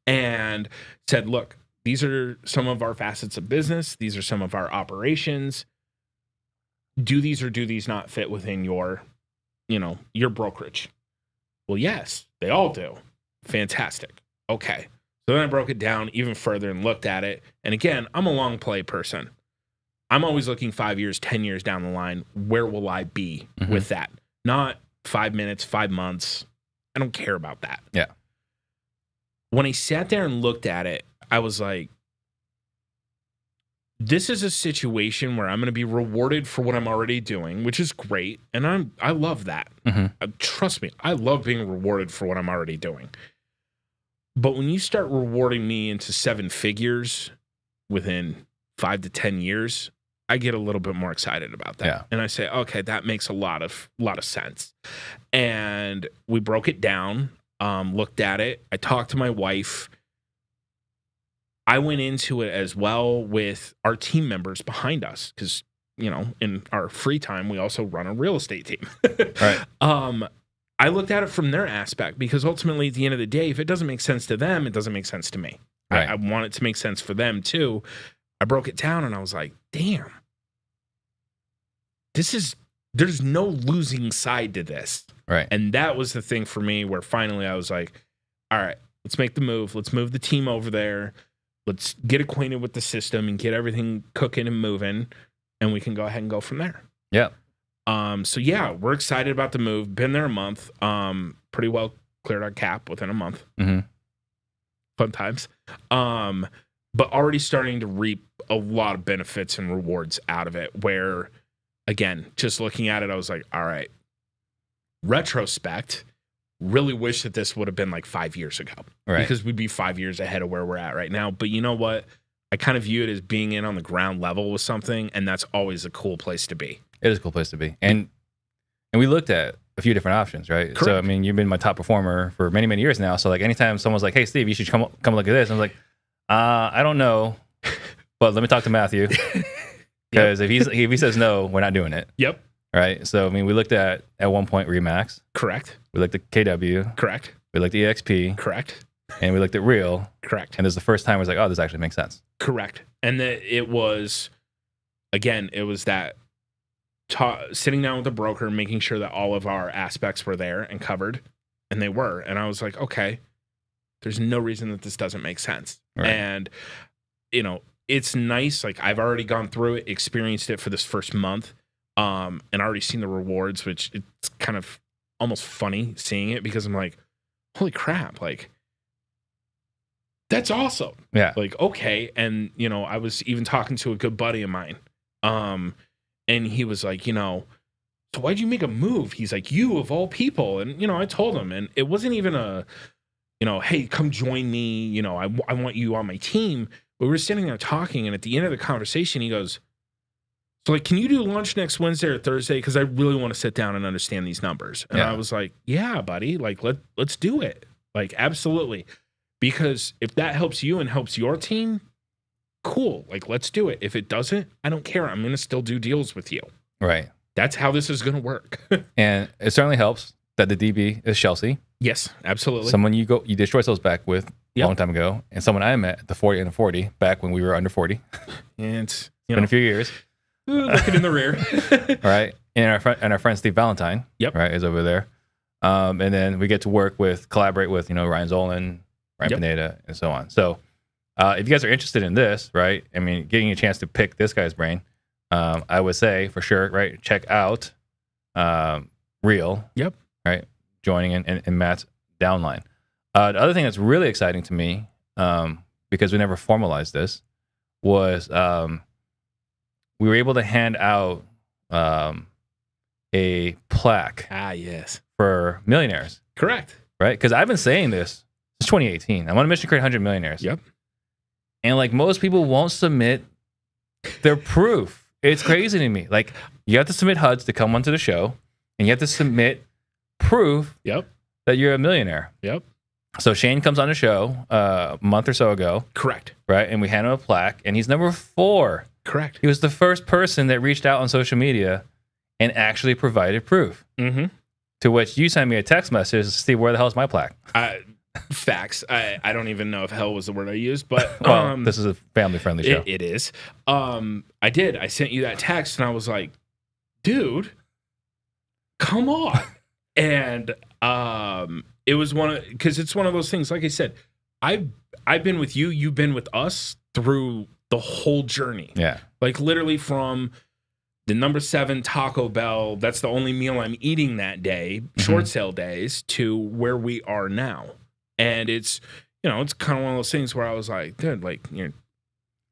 and said, look, these are some of our facets of business. These are some of our operations. Do these or do these not fit within your brokerage? Well, yes, they all do. Fantastic. Okay. So then I broke it down even further and looked at it. And again, I'm a long play person. I'm always looking 5 years, 10 years down the line. Where will I be with that? Not 5 minutes, 5 months. I don't care about that. Yeah. When I sat there and looked at it, I was like, this is a situation where I'm going to be rewarded for what I'm already doing, which is great. And I love that. Trust me, I love being rewarded for what I'm already doing. But when you start rewarding me into 7 figures within 5 to 10 years, I get a little bit more excited about that. Yeah. And I say, okay, that makes a lot of sense. And we broke it down, looked at it. I talked to my wife. I went into it as well with our team members behind us because, in our free time, we also run a real estate team. Right. I looked at it from their aspect because ultimately at the end of the day, if it doesn't make sense to them, it doesn't make sense to me. Right. I want it to make sense for them too. I broke it down and I was like, damn, there's no losing side to this. Right. And that was the thing for me where finally I was like, all right, let's make the move. Let's move the team over there. Let's get acquainted with the system and get everything cooking and moving, and we can go ahead and go from there. Yeah. So yeah, we're excited about the move. Been there a month. Pretty well cleared our cap within a month. Fun times. But already starting to reap a lot of benefits and rewards out of it where, again, just looking at it, I was like, all right, retrospect, really wish that this would have been like 5 years ago. Right. Because we'd be 5 years ahead of where we're at right now. But you know what? I kind of view it as being in on the ground level with something, and that's always a cool place to be. It is a cool place to be. And we looked at a few different options, right? Correct. So, I mean, you've been my top performer for many, many years now. So, like, anytime someone's like, hey, Steve, you should come look at this. I'm like, I don't know, but let me talk to Matthew. Because if he says no, we're not doing it. Yep. Right. So, I mean, we looked at one point Remax. Correct. We looked at KW. Correct. We looked at EXP. Correct. And we looked at Real. Correct. And this is the first time I was like, oh, this actually makes sense. Correct. And it was that sitting down with the broker, making sure that all of our aspects were there and covered, and they were. And I was like, okay, there's no reason that this doesn't make sense. Right. And, it's nice. Like, I've already gone through it, experienced it for this first month, and already seen the rewards, which it's kind of almost funny seeing it because I'm like, holy crap, like, that's awesome. Yeah. Like, okay. And, I was even talking to a good buddy of mine. And he was like, so why'd you make a move? He's like, you of all people. And, I told him, and it wasn't even a, hey, come join me. I want you on my team. But we were sitting there talking. And at the end of the conversation, he goes, so like, can you do lunch next Wednesday or Thursday? Because I really want to sit down and understand these numbers. And I was like, yeah, buddy, like, let's do it. Like, absolutely. Because if that helps you and helps your team, cool. Like, let's do it. If it doesn't, I don't care. I'm going to still do deals with you. Right. That's how this is going to work. And it certainly helps that the DB is Chelsea. Yes, absolutely. Someone you destroyed those back with a long time ago, and someone I met at the 40 and the 40 back when we were under 40. And it's been a few years. Looking in the rear. Right. And our friend Steve Valentine. Yep. Right, is over there. And then we get to collaborate with Ryan Zolan, Ryan Pineda, and so on. So if you guys are interested in this, right, I mean, getting a chance to pick this guy's brain, I would say for sure, right, check out Real. Yep. Right, joining in Matt's downline. The other thing that's really exciting to me, because we never formalized this, was we were able to hand out a plaque. Yes. For Millionaires. Correct. Right? Because I've been saying this since 2018. I'm on a mission to create 100 millionaires. Yep. And like most people won't submit their proof. It's crazy to me. Like, you have to submit HUDs to come onto the show, and you have to submit proof that you're a millionaire. Yep. So Shane comes on the show a month or so ago. Correct. Right? And we hand him a plaque, and he's number 4. Correct. He was the first person that reached out on social media and actually provided proof. Mm-hmm. To which you sent me a text message, Steve, where the hell is my plaque? Facts. I don't even know if hell was the word I used, but well, this is a family-friendly show. It is. I did. I sent you that text, and I was like, dude, come on. And it was because it's one of those things, like I said, I've I've been with you, you've been with us through the whole journey. Yeah. Like literally from the number 7 Taco Bell, that's the only meal I'm eating that day, short sale days, to where we are now. And it's, it's kind of one of those things where I was like, dude, like, you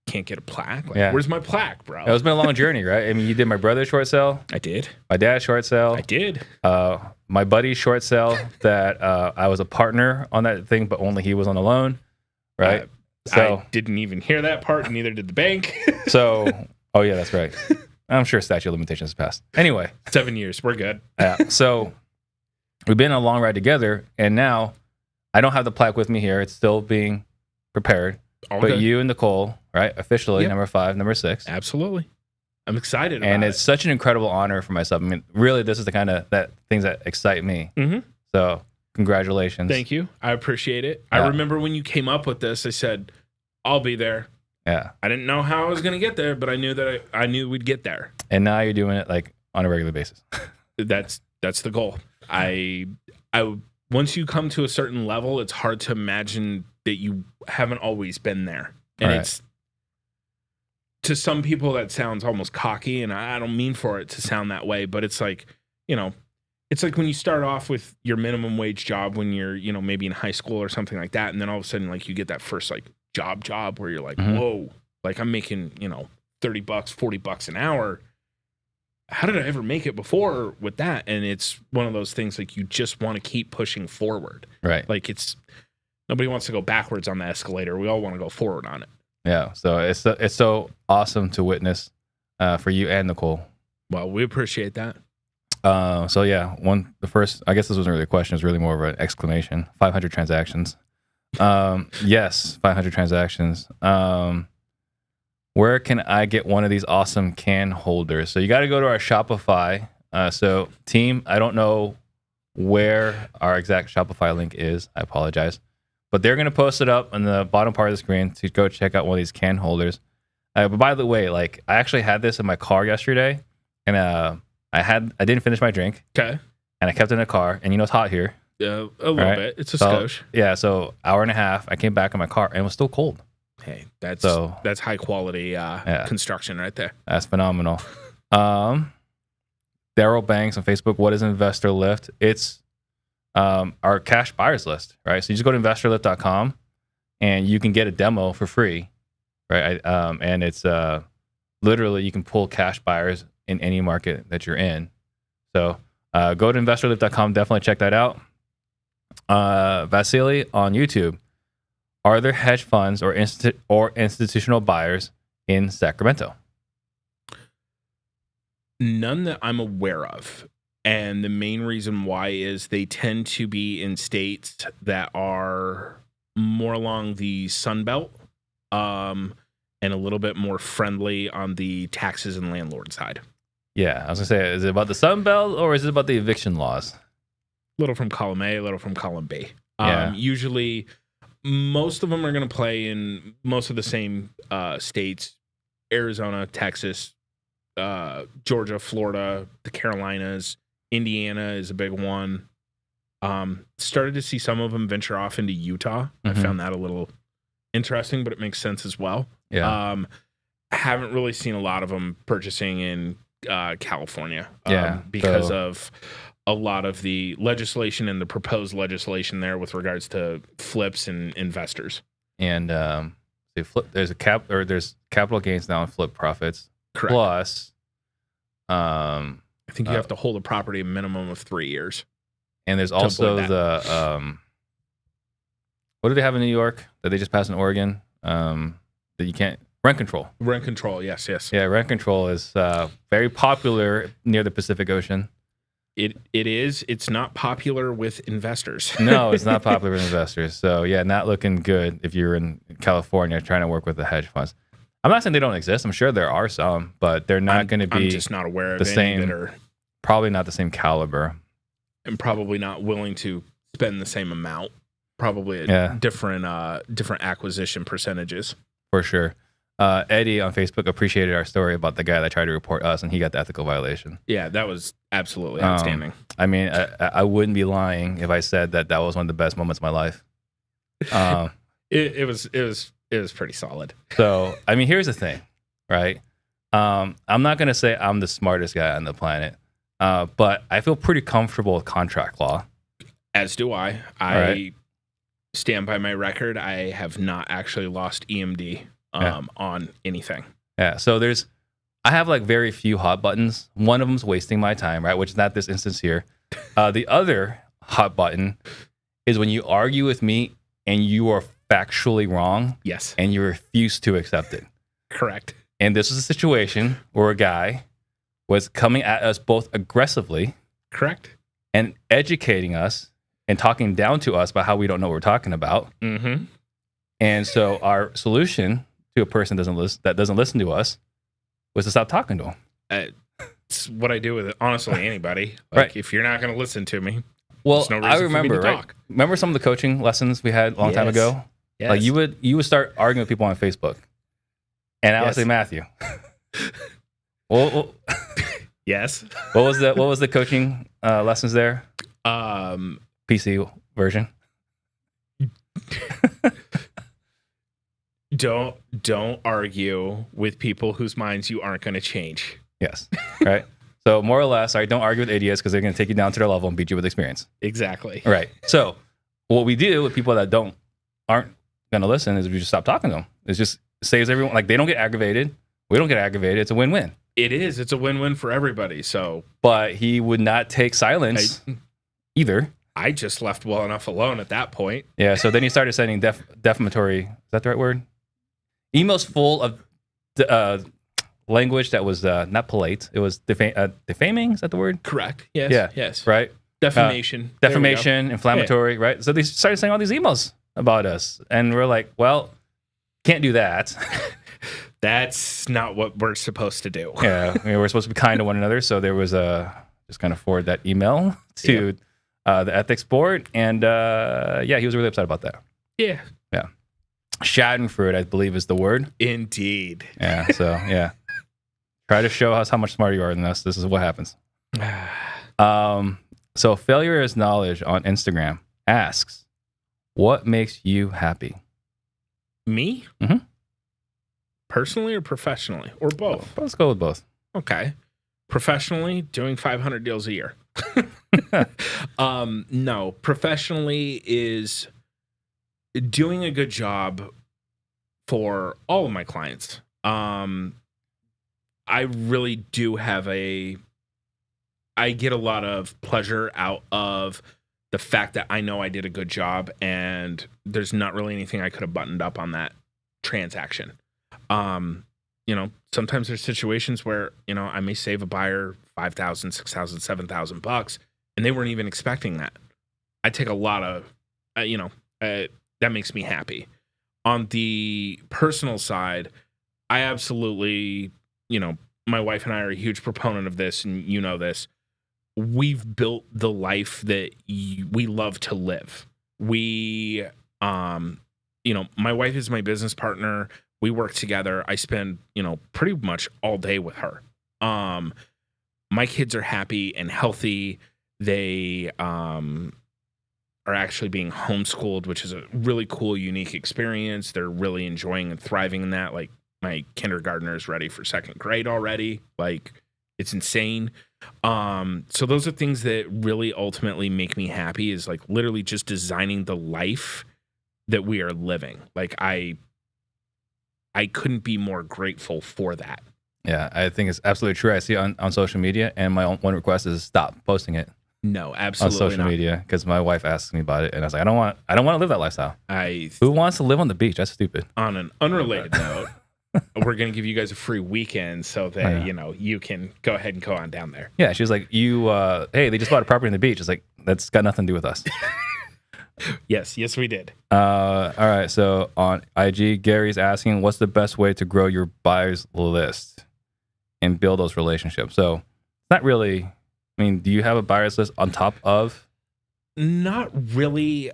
can't get a plaque. Like, where's my plaque, bro? It's been a long journey, right? I mean, you did my brother's short sale. I did. My dad's short sale. I did. My buddy's short sale that I was a partner on that thing, but only he was on the loan, right? I didn't even hear that part, and neither did the bank. Oh yeah, that's right. I'm sure statute of limitations has passed. Anyway. 7 years. We're good. Yeah. So we've been on a long ride together, and now I don't have the plaque with me here. It's still being prepared. But you and Nicole, right? Officially, number 5, number 6. Absolutely. I'm excited about it. And it's such an incredible honor for myself. I mean, really, this is the kind of things that excite me. So congratulations. Thank you. I appreciate it. I remember when you came up with this, I said, I'll be there. Yeah. I didn't know how I was going to get there, but I knew that I knew we'd get there. And now you're doing it like on a regular basis. That's the goal. I once you come to a certain level, it's hard to imagine that you haven't always been there. And it's, to some people that sounds almost cocky, and I don't mean for it to sound that way, but it's like, it's like when you start off with your minimum wage job when you're, maybe in high school or something like that. And then all of a sudden, like, you get that first like job where you're like, whoa, like I'm making, $30, $40 an hour. How did I ever make it before with that? And it's one of those things like you just want to keep pushing forward. Right. Like nobody wants to go backwards on the escalator. We all want to go forward on it. Yeah. So it's so awesome to witness for you and Nicole. Well, we appreciate that. So yeah, the first, I guess this wasn't really a question. It's really more of an exclamation. 500 transactions. Yes, 500 transactions. Where can I get one of these awesome can holders? So you got to go to our Shopify. So team, I don't know where our exact Shopify link is. I apologize. But they're going to post it up on the bottom part of the screen to go check out one of these can holders. But by the way, like I actually had this in my car yesterday, and I didn't finish my drink. Okay. And I kept it in the car, and it's hot here. A little bit. It's a skosh. Yeah, so hour and a half. I came back in my car, and it was still cold. Hey, that's high quality construction right there. That's phenomenal. Daryl Banks on Facebook. What is Investor Lift? It's our cash buyers list, right? So you just go to investorlift.com, and you can get a demo for free, right? And it's literally you can pull cash buyers in any market that you're in. So go to investorlift.com. Definitely check that out. Vasily on YouTube. Are there hedge funds or institutional buyers in Sacramento? None that I'm aware of. And the main reason why is they tend to be in states that are more along the Sun Belt and a little bit more friendly on the taxes and landlord side. Yeah, I was going to say, is it about the Sun Belt or is it about the eviction laws? Little from column A, little from column B. Yeah. Usually, most of them are going to play in most of the same states: Arizona, Texas, Georgia, Florida, the Carolinas, Indiana is a big one. Started to see some of them venture off into Utah. I found that a little interesting, but it makes sense as well. Yeah. Haven't really seen a lot of them purchasing in California. Yeah. Because of a lot of the legislation and the proposed legislation there with regards to flips and investors. And there's capital gains now in flip profits. Correct. Plus, I think you have to hold a property a minimum of 3 years. And there's also what do they have in New York that they just passed in Oregon that you can't? Rent control. Rent control, yes. Yeah, rent control is very popular near the Pacific Ocean. It is. It's not popular with investors. No, it's not popular with investors. So yeah, not looking good if you're in California trying to work with the hedge funds. I'm not saying they don't exist. I'm sure there are some, but they're not going to be. I'm just not aware of the any same. That are probably not the same caliber, and probably not willing to spend the same amount. Probably different acquisition percentages for sure. Eddie on Facebook appreciated our story about the guy that tried to report us, and he got the ethical violation. Yeah, that was absolutely outstanding. I mean, I wouldn't be lying if I said that was one of the best moments of my life. It was pretty solid. So, I mean, here's the thing, right? I'm not going to say I'm the smartest guy on the planet, but I feel pretty comfortable with contract law. As do I. I stand by my record. I have not actually lost EMD on anything. Yeah. So I have like very few hot buttons. One of them's wasting my time, right? Which is not this instance here. The other hot button is when you argue with me and you are factually wrong. Yes. And you refuse to accept it. Correct. And this is a situation where a guy was coming at us both aggressively. Correct. And educating us and talking down to us about how we don't know what we're talking about. Mm-hmm. And so our solution to a person that doesn't listen to us was to stop talking to him. It's what I do with honestly anybody. Like, right. If you're not going to listen to me, well, there's no reason I remember, for me to right? talk. Remember some of the coaching lessons we had a long time ago? Yes. Like you would start arguing with people on Facebook, and I would say, Matthew. well, yes. What was the coaching lessons there? PC version. Don't argue with people whose minds you aren't going to change. Yes. Right. So more or less, don't argue with idiots because they're going to take you down to their level and beat you with experience. Exactly. Right. So what we do with people that aren't going to listen is we just stop talking to them. It just saves everyone. Like they don't get aggravated. We don't get aggravated. It's a win-win. It is. It's a win-win for everybody. So, but he would not take silence either. I just left well enough alone at that point. Yeah. So then he started sending defamatory. Is that the right word? Emails full of language that was not polite. It was defaming. Is that the word? Correct. Yes. Yeah. Yes. Right. Defamation. Inflammatory. Right. So they started saying all these emails about us, and we're like, well, can't do that. That's not what we're supposed to do. Yeah. I mean, we're supposed to be kind to one another. So there was just kind of forward that email to the ethics board, and he was really upset about that. Yeah. Yeah. Schadenfreude, I believe, is the word. Indeed. Yeah. So try to show us how much smarter you are than us. This is what happens. So Failure is Knowledge on Instagram asks, what makes you happy? Me? Mm-hmm. Personally or professionally? Or both? Let's go with both. Okay. Professionally, doing 500 deals a year. No. Professionally is doing a good job for all of my clients. I really do have I get a lot of pleasure out of the fact that I know I did a good job and there's not really anything I could have buttoned up on that transaction. Sometimes there's situations where, I may save a buyer $5,000, $6,000, $7,000 and they weren't even expecting that. I take a lot of, that makes me happy. On the personal side, I absolutely, my wife and I are a huge proponent of this, and you know this. We've built the life that we love to live. We, my wife is my business partner. We work together. I spend, pretty much all day with her. My kids are happy and healthy. They are actually being homeschooled, which is a really cool, unique experience. They're really enjoying and thriving in that. Like my kindergartner is ready for second grade already. Like it's insane. So those are things that really ultimately make me happy, is like literally just designing the life that we are living. Like I couldn't be more grateful for that. Yeah, I think it's absolutely true. I see it on social media, and my one request is stop posting it. No, absolutely on social media, because my wife asked me about it, and I was like, I don't want to live that lifestyle. Who wants to live on the beach? That's stupid. On an unrelated note, we're going to give you guys a free weekend so that you can go ahead and go on down there. Yeah, she was like, hey, they just bought a property on the beach. It's like, that's got nothing to do with us. Yes, we did. All right, so on IG, Gary's asking, what's the best way to grow your buyers list and build those relationships? So it's not really. I mean, do you have a buyers list on top of? Not really.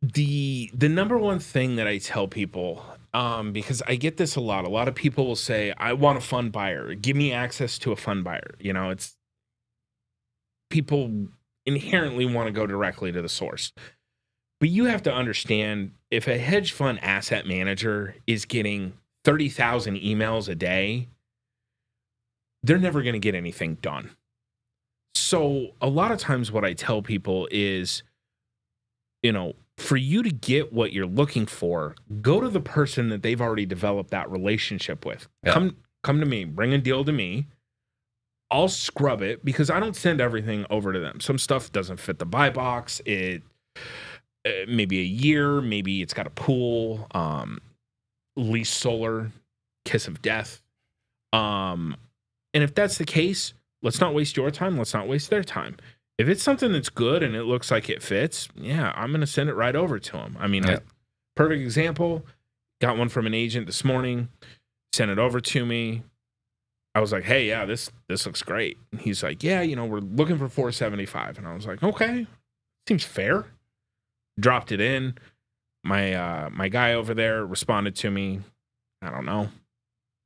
The number one thing that I tell people, because I get this a lot. A lot of people will say, I want a fund buyer. Give me access to a fund buyer. It's people inherently want to go directly to the source. But you have to understand, if a hedge fund asset manager is getting 30,000 emails a day, they're never going to get anything done. So a lot of times what I tell people is, for you to get what you're looking for, go to the person that they've already developed that relationship with. Yeah. Come to me, bring a deal to me. I'll scrub it, because I don't send everything over to them. Some stuff doesn't fit the buy box. It maybe a year, maybe it's got a pool, lease solar, kiss of death. And if that's the case, let's not waste your time. Let's not waste their time. If it's something that's good and it looks like it fits, yeah, I'm going to send it right over to them. I mean, perfect example, got one from an agent this morning, sent it over to me. I was like, hey, yeah, this looks great. And he's like, yeah, we're looking for $475. And I was like, okay, seems fair. Dropped it in. My guy over there responded to me, I don't know,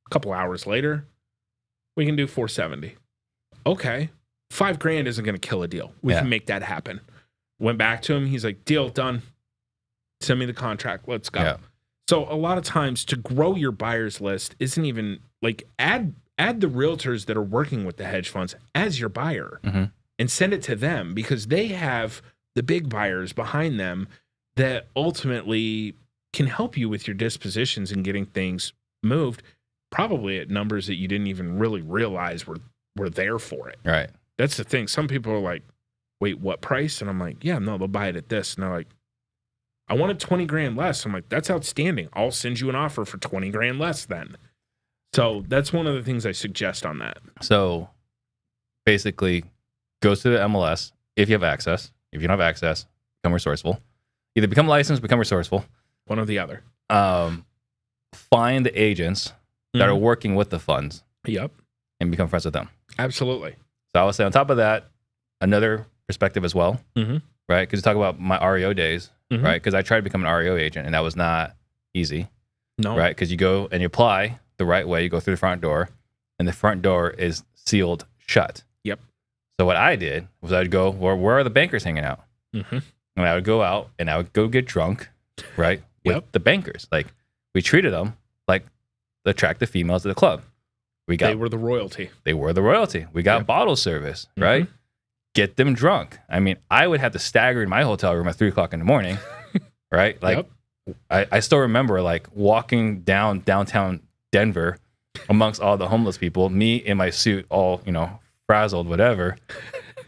a couple hours later. We can do $470. Okay. $5,000 isn't going to kill a deal. We can make that happen. Went back to him. He's like, deal done. Send me the contract. Let's go. Yeah. So a lot of times, to grow your buyers list isn't even like, add the realtors that are working with the hedge funds as your buyer, and send it to them, because they have the big buyers behind them that ultimately can help you with your dispositions and getting things moved, probably at numbers that you didn't even really realize were there for it. Right. That's the thing. Some people are like, wait, what price? And I'm like, yeah, no, they'll buy it at this. And they're like, I wanted $20,000 less. I'm like, that's outstanding. I'll send you an offer for $20,000 less then. So that's one of the things I suggest on that. So basically, goes to the MLS if you have access. If you don't have access, become resourceful. Either become licensed, become resourceful. One or the other. Find the agents that are working with the funds. Yep. And become friends with them. Absolutely. So I would say on top of that, another perspective as well, right? Because you talk about my REO days, right? Because I tried to become an REO agent, and that was not easy. No. Right? Because you go and you apply the right way. You go through the front door, and the front door is sealed shut. Yep. So what I did was I'd go, well, where are the bankers hanging out? And I would go out and I would go get drunk, right? With the bankers. Like, we treated them like the attractive females at the club. They were the royalty. They were the royalty. We got bottle service, right? Get them drunk. I mean, I would have to stagger in my hotel room at 3:00 in the morning, right? Like, I still remember like walking downtown Denver amongst all the homeless people, me in my suit, all, frazzled, whatever,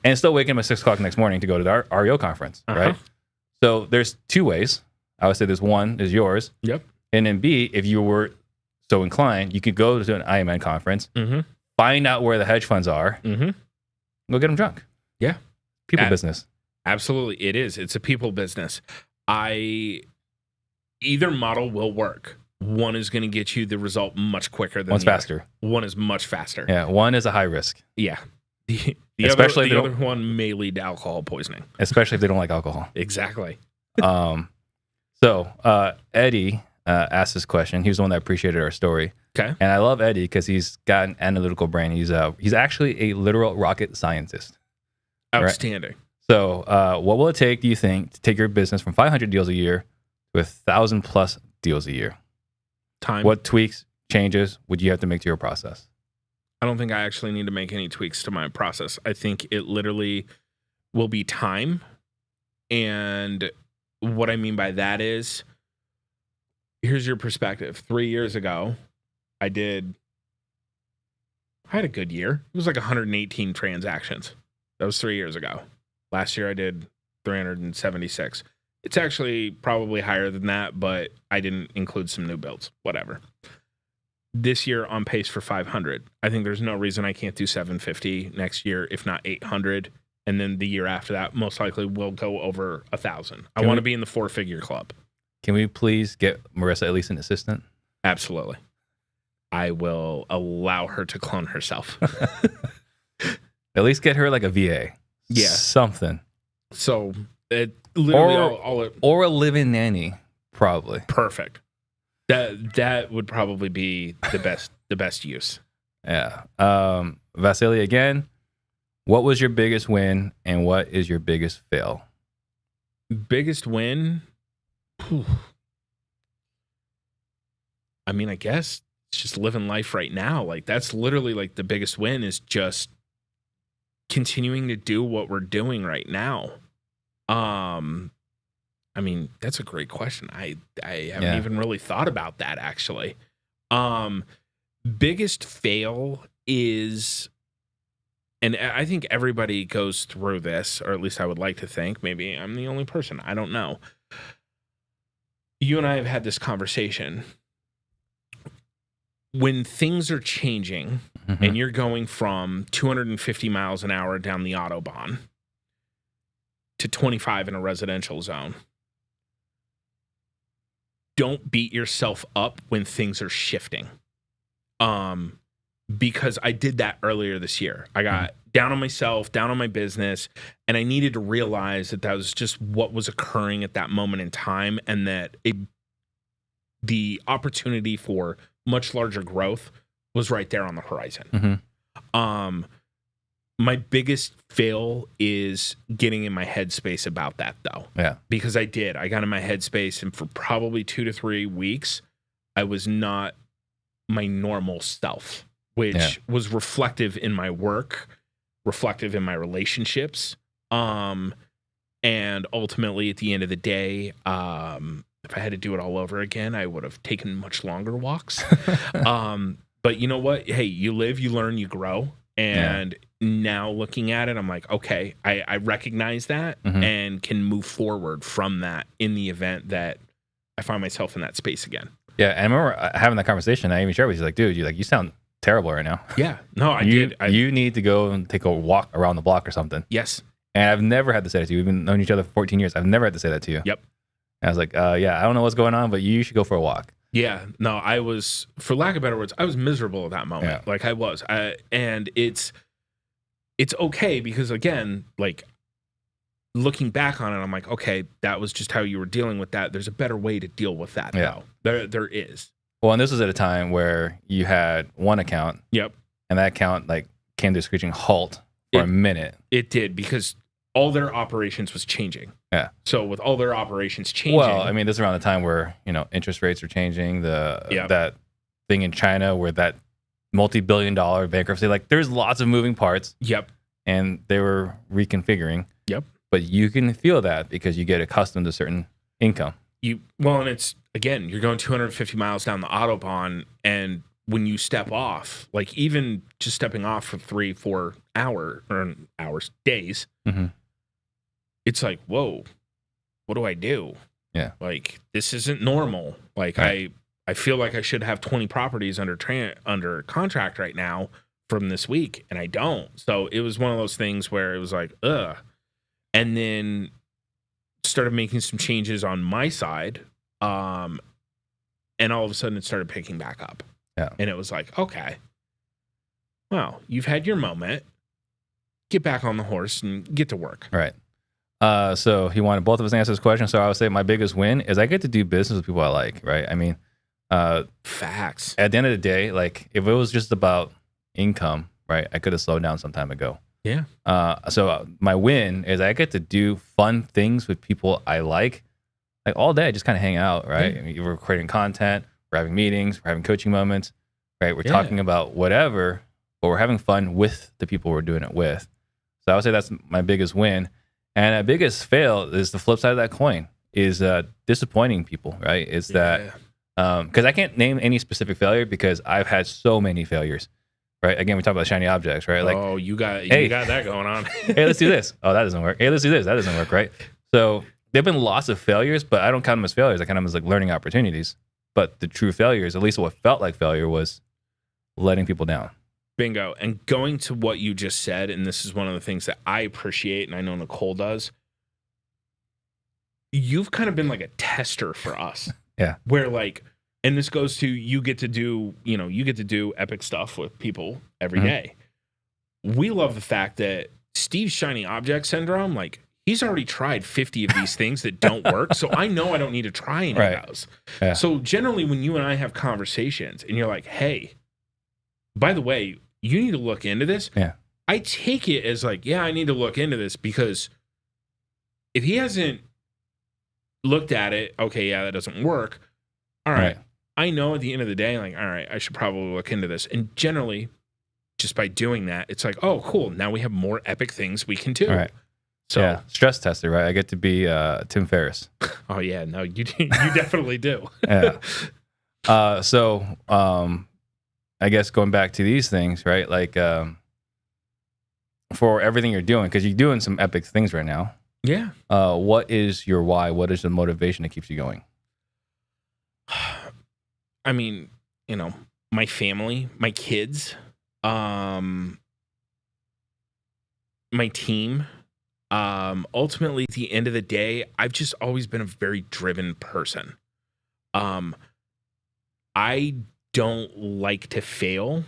and still waking up at 6:00 next morning to go to the REO conference, right? So there's two ways. I would say there's one is yours. Yep. And then B, if you were so inclined, you could go to an IMN conference, find out where the hedge funds are, go get them drunk. Yeah. People business. Absolutely. It is. It's a people business. Either model will work. One is going to get you the result much quicker than one's faster. One is much faster. Yeah. One is a high risk. Yeah. The other one may lead to alcohol poisoning. Especially if they don't like alcohol. Exactly. So Eddie asked this question. He was the one that appreciated our story. Okay. And I love Eddie because he's got an analytical brain. He's actually a literal rocket scientist. Outstanding. Right? So what will it take, do you think, to take your business from 500 deals a year to 1,000 plus deals a year? Time. What tweaks, changes would you have to make to your process? I don't think I actually need to make any tweaks to my process. I think it literally will be time. And what I mean by that is, here's your perspective. 3 years ago, I had a good year. It was like 118 transactions. That was 3 years ago. Last year I did 376. It's actually probably higher than that, but I didn't include some new builds, whatever. This year on pace for 500. I think there's no reason I can't do 750 next year, if not 800. And then the year after that, most likely we'll go over 1,000. I want to be in the 4-figure club. Can we please get Marissa at least an assistant? Absolutely. I will allow her to clone herself. At least get her like a VA. Yeah. Something. So it literally or a live-in nanny, probably. Perfect. That would probably be the best use. Yeah. Vasily, again, what was your biggest win and what is your biggest fail? Biggest win? Whew. I mean, I guess it's just living life right now. Like, that's literally like the biggest win is just continuing to do what we're doing right now. I mean, that's a great question. I haven't even really thought about that, actually. Biggest fail is, and I think everybody goes through this, or at least I would like to think. Maybe I'm the only person. I don't know. You and I have had this conversation. When things are changing and you're going from 250 miles an hour down the Autobahn to 25 in a residential zone, don't beat yourself up when things are shifting. Because I did that earlier this year. I got down on myself, down on my business, and I needed to realize that was just what was occurring at that moment in time, and that the opportunity for much larger growth was right there on the horizon. My biggest fail is getting in my headspace about that, though. Yeah. Because I got in my headspace, and for probably 2 to 3 weeks, I was not my normal self, which was reflective in my work, reflective in my relationships. And ultimately, at the end of the day, if I had to do it all over again, I would have taken much longer walks. But you know what? Hey, you live, you learn, you grow. And now looking at it, I'm like, okay, I recognize that and can move forward from that in the event that I find myself in that space again. Yeah, and I remember having that conversation. I even shared with you, like, dude, you sound terrible right now. Yeah, no, I did. You need to go and take a walk around the block or something. Yes. And I've never had to say that to you. We've been known each other for 14 years. I've never had to say that to you. Yep. And I was like, yeah, I don't know what's going on, but you should go for a walk. Yeah, no, I was, for lack of better words, I was miserable at that moment. Yeah. Like I was. And it's okay because, again, like, looking back on it, I'm like, okay, that was just how you were dealing with that. There's a better way to deal with that, though. There is. Well, and this was at a time where you had one account. Yep. And that account, like, came to a screeching halt for a minute. It did, because all their operations was changing. Yeah. So with all their operations changing. Well, I mean, this is around the time where, interest rates are changing. That thing in China where that multi-billion-dollar bankruptcy, like, there's lots of moving parts. Yep. And they were reconfiguring. Yep. But you can feel that because you get accustomed to certain income. And it's, again, you're going 250 miles down the Autobahn, and when you step off, like, even just stepping off for 3-4 days, it's like, whoa, what do I do? Yeah. Like, this isn't normal. Like, right. I feel like I should have 20 properties under contract right now from this week, and I don't. So it was one of those things where it was like, ugh. And then started making some changes on my side, and all of a sudden it started picking back up. Yeah. And it was like, okay, well, you've had your moment. Get back on the horse and get to work. Right. So he wanted both of us to answer this question. So I would say my biggest win is I get to do business with people I like, right? I mean, facts. At the end of the day, like, if it was just about income, right, I could have slowed down some time ago. Yeah. So my win is I get to do fun things with people I like all day. I just kind of hang out, right? Yeah. I mean, we're creating content, we're having meetings, we're having coaching moments, right? We're talking about whatever, but we're having fun with the people we're doing it with. So I would say that's my biggest win. And a biggest fail is the flip side of that coin is disappointing people, right? Is that because I can't name any specific failure because I've had so many failures. Right. Again, we talk about shiny objects, right? Like, oh, you got that going on. Hey, let's do this. Oh, that doesn't work. Hey, let's do this. That doesn't work, right? So there've been lots of failures, but I don't count them as failures. I count them as like learning opportunities. But the true failures, at least what felt like failure, was letting people down. Bingo. And going to what you just said, and this is one of the things that I appreciate, and I know Nicole does. You've kind of been like a tester for us. Yeah. Where, like, and this goes to you get to do epic stuff with people every day. We love the fact that Steve's shiny object syndrome, like, he's already tried 50 of these things that don't work. So I know I don't need to try any of those. Yeah. So generally when you and I have conversations and you're like, hey, by the way, you need to look into this. Yeah. I take it as like, yeah, I need to look into this because if he hasn't looked at it. Okay, yeah, that doesn't work. All right. I know at the end of the day, like, all right, I should probably look into this. And generally, just by doing that, it's like, oh, cool. Now we have more epic things we can do. All right. So yeah, stress tested, right? I get to be Tim Ferriss. Oh yeah, no, you definitely do. Yeah. I guess going back to these things, right? Like for everything you're doing, because you're doing some epic things right now. Yeah. What is your why? What is the motivation that keeps you going? I mean, my family, my kids, my team. Ultimately, at the end of the day, I've just always been a very driven person. I don't like to fail.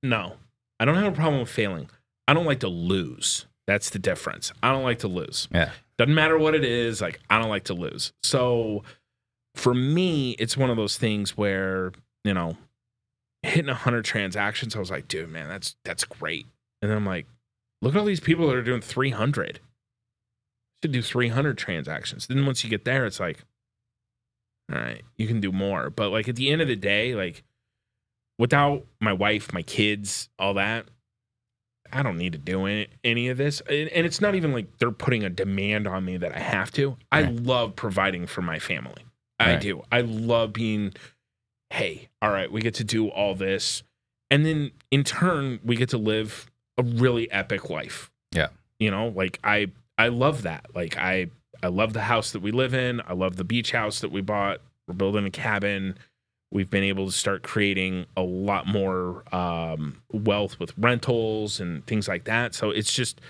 No, I don't have a problem with failing. I don't like to lose. That's the difference. I don't like to lose. Yeah. Doesn't matter what it is. Like, I don't like to lose. So for me, it's one of those things where, hitting 100 transactions, I was like, dude, man, that's great. And then I'm like, look at all these people that are doing 300. Should do 300 transactions. Then once you get there, it's like, all right, you can do more. But like at the end of the day, like without my wife, my kids, all that, I don't need to do any of this. And it's not even like they're putting a demand on me that I have to. I love providing for my family. I do. I love being, hey, all right, we get to do all this. And then in turn, we get to live a really epic life. Yeah. Like I love that. Like I love the house that we live in. I love the beach house that we bought. We're building a cabin. We've been able to start creating a lot more wealth with rentals and things like that. So it's just,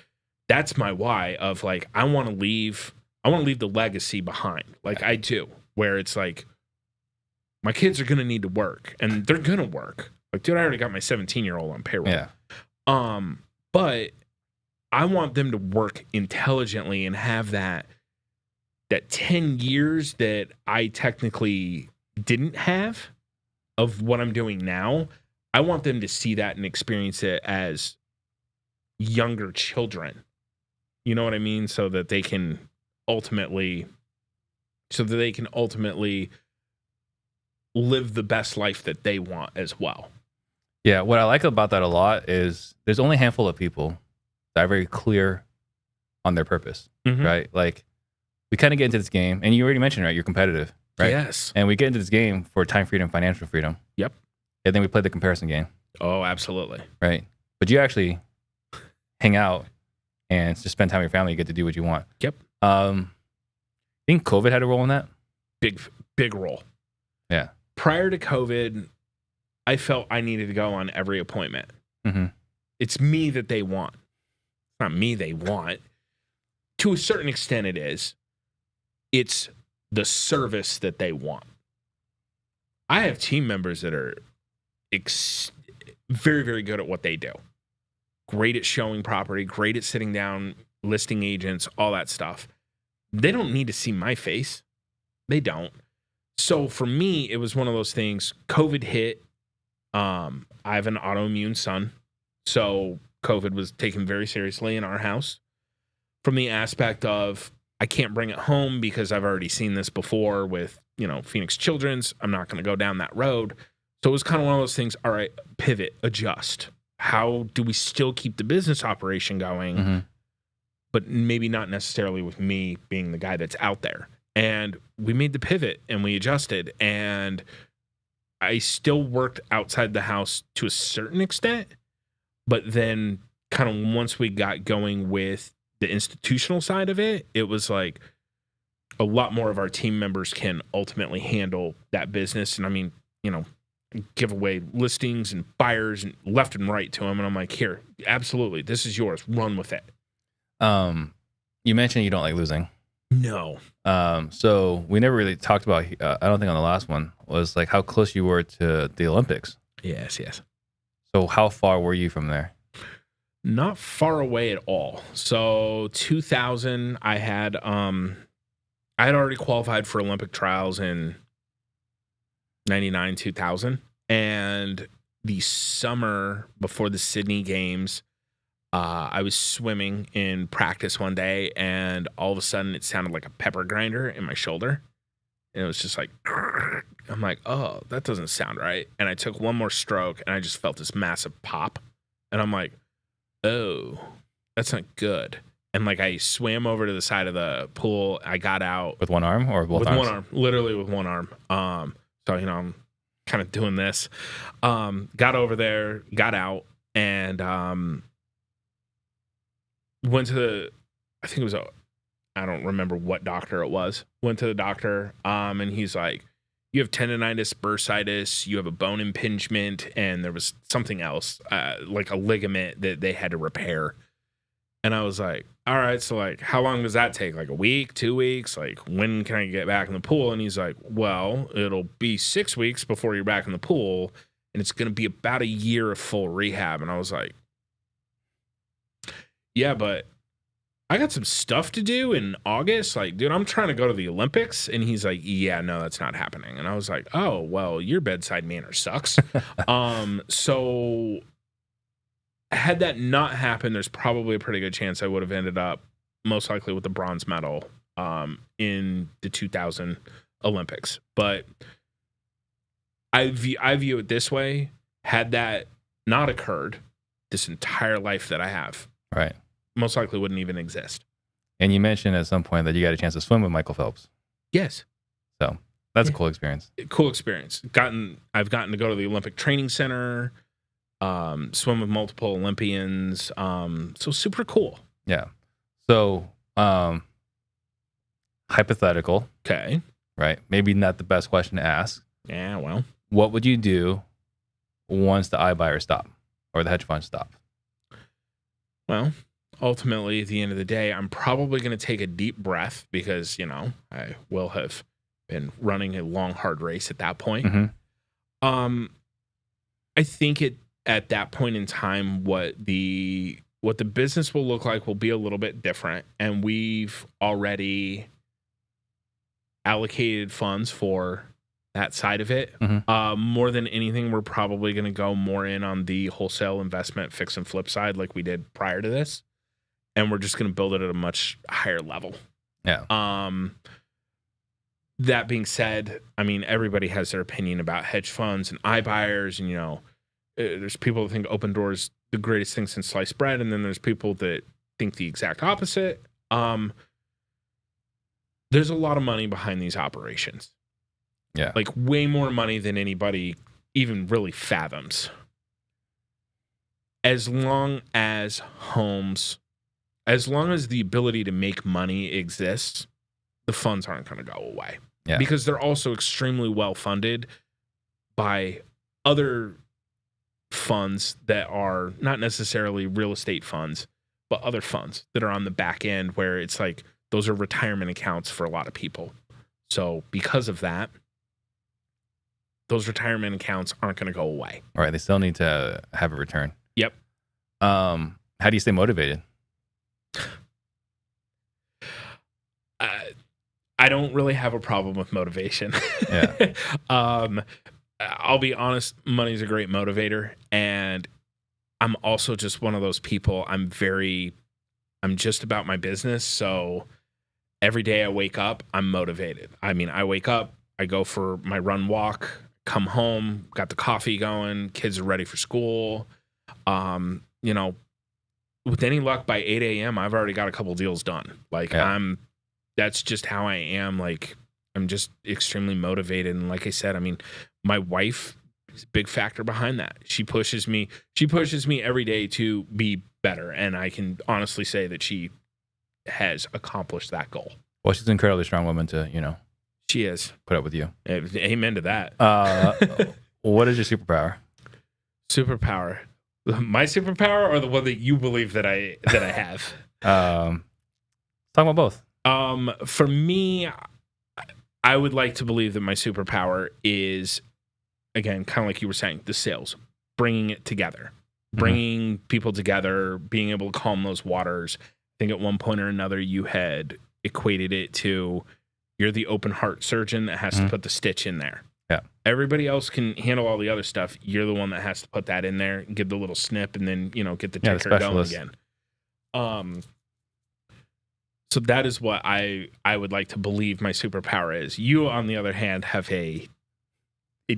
that's my why of like, I want to leave the legacy behind. Like I do, where it's like, my kids are going to need to work and they're going to work. Like, dude, I already got my 17-year-old on payroll. Yeah. But I want them to work intelligently and have that 10 years that I technically didn't have of what I'm doing now. I want them to see that and experience it as younger children. You know what I mean? So that they can ultimately live the best life that they want as well. Yeah, what I like about that a lot is there's only a handful of people that are very clear on their purpose, right? Like we kind of get into this game, and you already mentioned, right? You're competitive, right? Yes. And we get into this game for time freedom, financial freedom. Yep. And then we play the comparison game. Oh, absolutely. Right. But you actually hang out and just spend time with your family. You get to do what you want. Yep. I think COVID had a role in that. Big role. Yeah. Prior to COVID, I felt I needed to go on every appointment. It's me that they want. It's not me they want. To a certain extent, it is. It's the service that they want. I have team members that are very, very good at what they do. Great at showing property, great at sitting down, listing agents, all that stuff. They don't need to see my face. They don't. So for me, it was one of those things. COVID hit. I have an autoimmune son. So COVID was taken very seriously in our house from the aspect of I can't bring it home because I've already seen this before with, Phoenix Children's. I'm not going to go down that road. So it was kind of one of those things. All right, pivot, adjust. How do we still keep the business operation going, but maybe not necessarily with me being the guy that's out there? And we made the pivot and we adjusted, and I still worked outside the house to a certain extent, but then kind of once we got going with the institutional side of it, it was like a lot more of our team members can ultimately handle that business. And I mean, give away listings and buyers and left and right to them. And I'm like, here, absolutely, this is yours. Run with it. You mentioned you don't like losing. No. So we never really talked about, I don't think on the last one, was like how close you were to the Olympics. Yes. So how far were you from there? Not far away at all. So 2000, I had already qualified for Olympic trials in 99, 2000. And the summer before the Sydney Games, I was swimming in practice one day, and all of a sudden it sounded like a pepper grinder in my shoulder. And it was just like, I'm like, oh, that doesn't sound right. And I took one more stroke, and I just felt this massive pop. And I'm like, oh, that's not good. And like I swam over to the side of the pool. I got out. With one arm or both arms? With one arm. Literally with one arm. So, I'm kind of doing this. Got over there, got out, and went to I think it was I don't remember what doctor it was. Went to the doctor, and he's like, you have tendonitis, bursitis, you have a bone impingement, and there was something else, like a ligament that they had to repair. And I was like, all right, so like, how long does that take? Like a week, 2 weeks? Like, when can I get back in the pool? And he's like, well, it'll be 6 weeks before you're back in the pool, and it's going to be about a year of full rehab. And I was like, yeah, but I got some stuff to do in August. Like, dude, I'm trying to go to the Olympics. And he's like, yeah, no, that's not happening. And I was like, oh, well, your bedside manner sucks. So had that not happened, there's probably a pretty good chance I would have ended up most likely with the bronze medal in the 2000 Olympics. But I view it this way. Had that not occurred, this entire life that I have, right, most likely wouldn't even exist. And you mentioned at some point that you got a chance to swim with Michael Phelps. Yes. So that's a cool experience. Cool experience. I've gotten to go to the Olympic Training Center, swim with multiple Olympians. So super cool. Yeah. So hypothetical. Okay. Right. Maybe not the best question to ask. Yeah, well. What would you do once the iBuyer stop or the hedge fund stop? Well, ultimately, at the end of the day, I'm probably going to take a deep breath because, I will have been running a long, hard race at that point. Mm-hmm. I think at that point in time, what the business will look like will be a little bit different. And we've already allocated funds for that side of it. Mm-hmm. More than anything, we're probably going to go more in on the wholesale investment fix and flip side like we did prior to this. And we're just going to build it at a much higher level. Yeah. That being said, I mean, everybody has their opinion about hedge funds and iBuyers. And, there's people that think Open Door is the greatest thing since sliced bread. And then there's people that think the exact opposite. There's a lot of money behind these operations. Yeah. Like way more money than anybody even really fathoms. As long as the ability to make money exists, the funds aren't going to go away. Yeah. Because they're also extremely well funded by other funds that are not necessarily real estate funds, but other funds that are on the back end where it's like those are retirement accounts for a lot of people. So because of that, those retirement accounts aren't going to go away. All right. They still need to have a return. Yep. How do you stay motivated? I don't really have a problem with motivation. Yeah. I'll be honest, money's a great motivator. And I'm also just one of those people. I'm just about my business. So every day I wake up, I'm motivated. I mean, I wake up, I go for my run walk, come home, got the coffee going, kids are ready for school. With any luck by 8 a.m., I've already got a couple deals done. Like that's just how I am. Like I'm just extremely motivated. And like I said, I mean, my wife is a big factor behind that. She pushes me every day to be better. And I can honestly say that she has accomplished that goal. Well, she's an incredibly strong woman to, she is. Put up with you. Amen to that. What is your superpower? Superpower. My superpower or the one that you believe that I have? Talk about both. For me, I would like to believe that my superpower is, again, kind of like you were saying, the sales, bringing it together, bringing people together, being able to calm those waters. I think at one point or another you had equated it to you're the open heart surgeon that has to put the stitch in there. Yeah. Everybody else can handle all the other stuff. You're the one that has to put that in there, give the little snip, and then, get the ticker going again. So that is what I would like to believe my superpower is. You, on the other hand, have a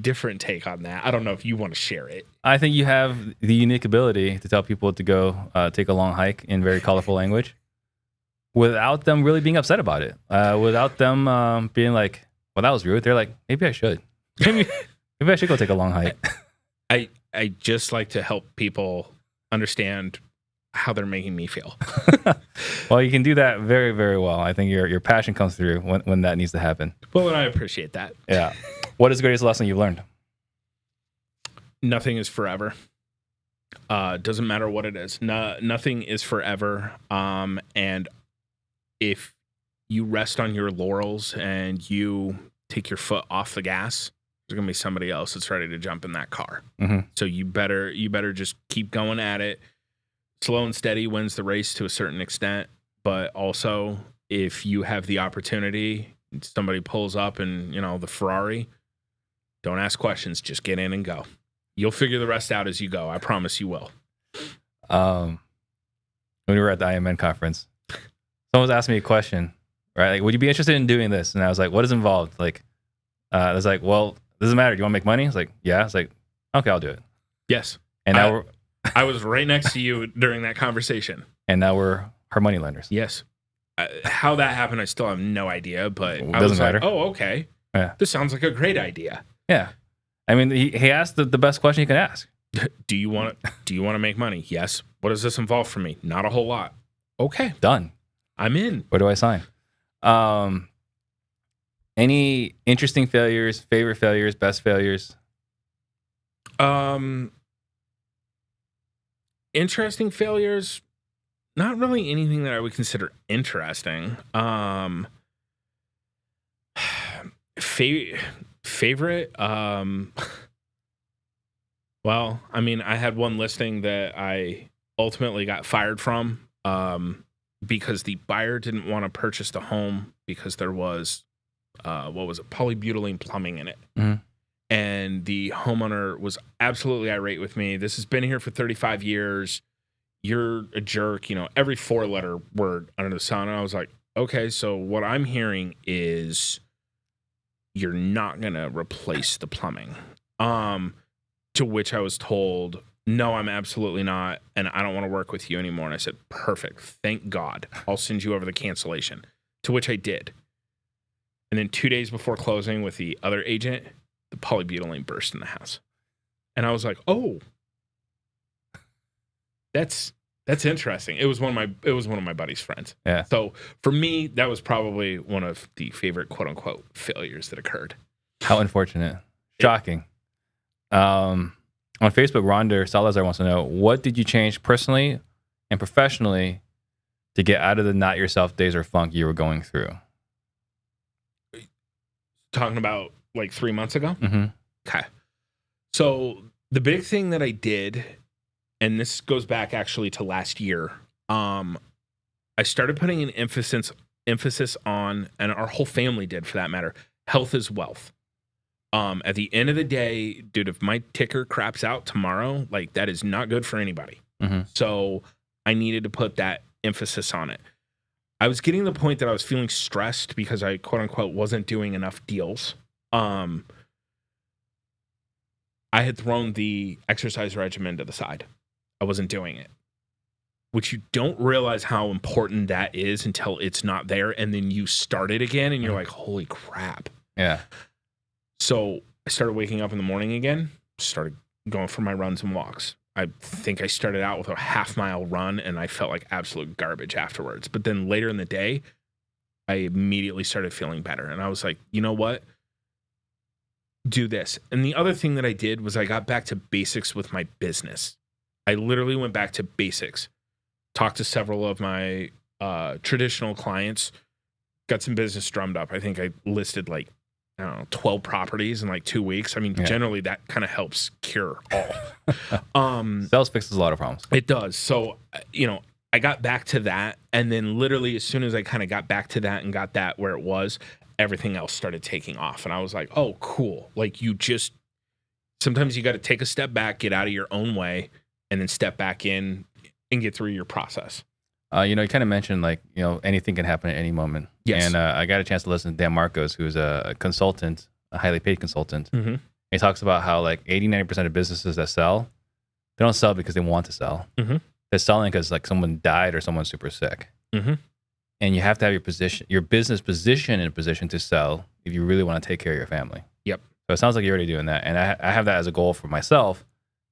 different take on that. I don't know if you want to share it. I think you have the unique ability to tell people to go take a long hike in very colorful language without them really being upset about it. Without them being like, well, that was rude. They're like, maybe I should. Maybe I should go take a long hike. I just like to help people understand how they're making me feel. Well, you can do that very, very well. I think your passion comes through when that needs to happen. Well, and I appreciate that. Yeah. What is the greatest lesson you've learned? Nothing is forever. Doesn't matter what it is. Nothing is forever. And if you rest on your laurels and you take your foot off the gas, there's gonna be somebody else that's ready to jump in that car. Mm-hmm. So you better just keep going at it. Slow and steady wins the race to a certain extent, but also if you have the opportunity, somebody pulls up and the Ferrari, don't ask questions, just get in and go. You'll figure the rest out as you go. I promise you will. When we were at the IMN conference, someone was asking me a question, right? Like, would you be interested in doing this? And I was like, what is involved? Like, I was like, well, doesn't matter. Do you want to make money? It's like, yeah. It's like, okay, I'll do it. Yes. And now I was right next to you during that conversation. And now we're her money lenders. Yes. How that happened, I still have no idea, but It I doesn't was matter. like, oh, okay. Yeah. This sounds like a great idea. Yeah. I mean, he asked the best question you can ask. Do you want to make money? Yes. What does this involve for me? Not a whole lot. Okay. Done. I'm in. Where do I sign? Any interesting failures, favorite failures, best failures? Interesting failures, not really anything that I would consider interesting. Favorite, well, I mean, I had one listing that I ultimately got fired from because the buyer didn't want to purchase the home because there was polybutylene plumbing in it. Mm-hmm. And the homeowner was absolutely irate with me. This has been here for 35 years. You're a jerk, every 4-letter word under the sun. And I was like, okay, so what I'm hearing is you're not going to replace the plumbing. To which I was told, no, I'm absolutely not. And I don't want to work with you anymore. And I said, perfect. Thank God. I'll send you over the cancellation. To which I did. And then 2 days before closing with the other agent, the polybutylene burst in the house. And I was like, oh, that's interesting. It was one of my buddy's friends. Yeah. So for me, that was probably one of the favorite quote unquote failures that occurred. How unfortunate. Shocking. On Facebook, Rhonda Salazar wants to know, what did you change personally and professionally to get out of the not yourself days or funk you were going through? Talking about like 3 months ago? Mm-hmm. Okay. So the big thing that I did, and this goes back actually to last year, I started putting an emphasis on, and our whole family did for that matter, health is wealth. At the end of the day, dude, if my ticker craps out tomorrow, like that is not good for anybody. Mm-hmm. So I needed to put that emphasis on it. I was getting to the point that I was feeling stressed because I quote unquote wasn't doing enough deals. I had thrown the exercise regimen to the side. I wasn't doing it, which you don't realize how important that is until it's not there. And then you start it again and you're like, holy crap. Yeah. So I started waking up in the morning again, started going for my runs and walks. I think I started out with a half-mile run and I felt like absolute garbage afterwards. But then later in the day, I immediately started feeling better. And I was like, you know what? Do this. And the other thing that I did was I got back to basics with my business. I literally went back to basics, talked to several of my traditional clients, got some business drummed up. I think I listed 12 properties in 2 weeks. I mean, generally that kind of helps cure all. Sales fixes a lot of problems. It does. So, I got back to that. And then literally as soon as I kind of got back to that and got that where it was, everything else started taking off. And I was like, oh, cool. Sometimes you got to take a step back, get out of your own way, and then step back in and get through your process. You kind of mentioned anything can happen at any moment. Yes. And I got a chance to listen to Dan Marcos, who's a consultant, a highly paid consultant. Mm-hmm. He talks about how 80-90% of businesses that sell, they don't sell because they want to sell. Mm-hmm. They're selling because someone died or someone's super sick. Mm-hmm. And you have to have your business position in a position to sell if you really want to take care of your family. Yep. So it sounds like you're already doing that. And I have that as a goal for myself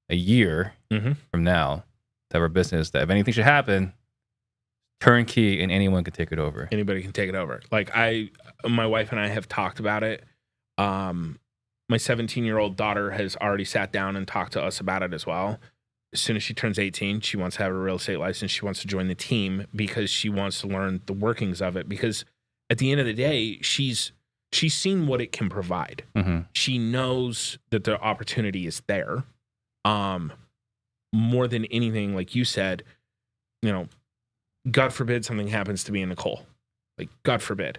a year from now to have a business that if anything should happen, turnkey and anyone can take it over. Anybody can take it over. My wife and I have talked about it. My 17-year-old daughter has already sat down and talked to us about it as well. As soon as she turns 18, she wants to have a real estate license. She wants to join the team because she wants to learn the workings of it. Because at the end of the day, she's seen what it can provide. Mm-hmm. She knows that the opportunity is there. More than anything, like you said, God forbid something happens to me and Nicole. God forbid.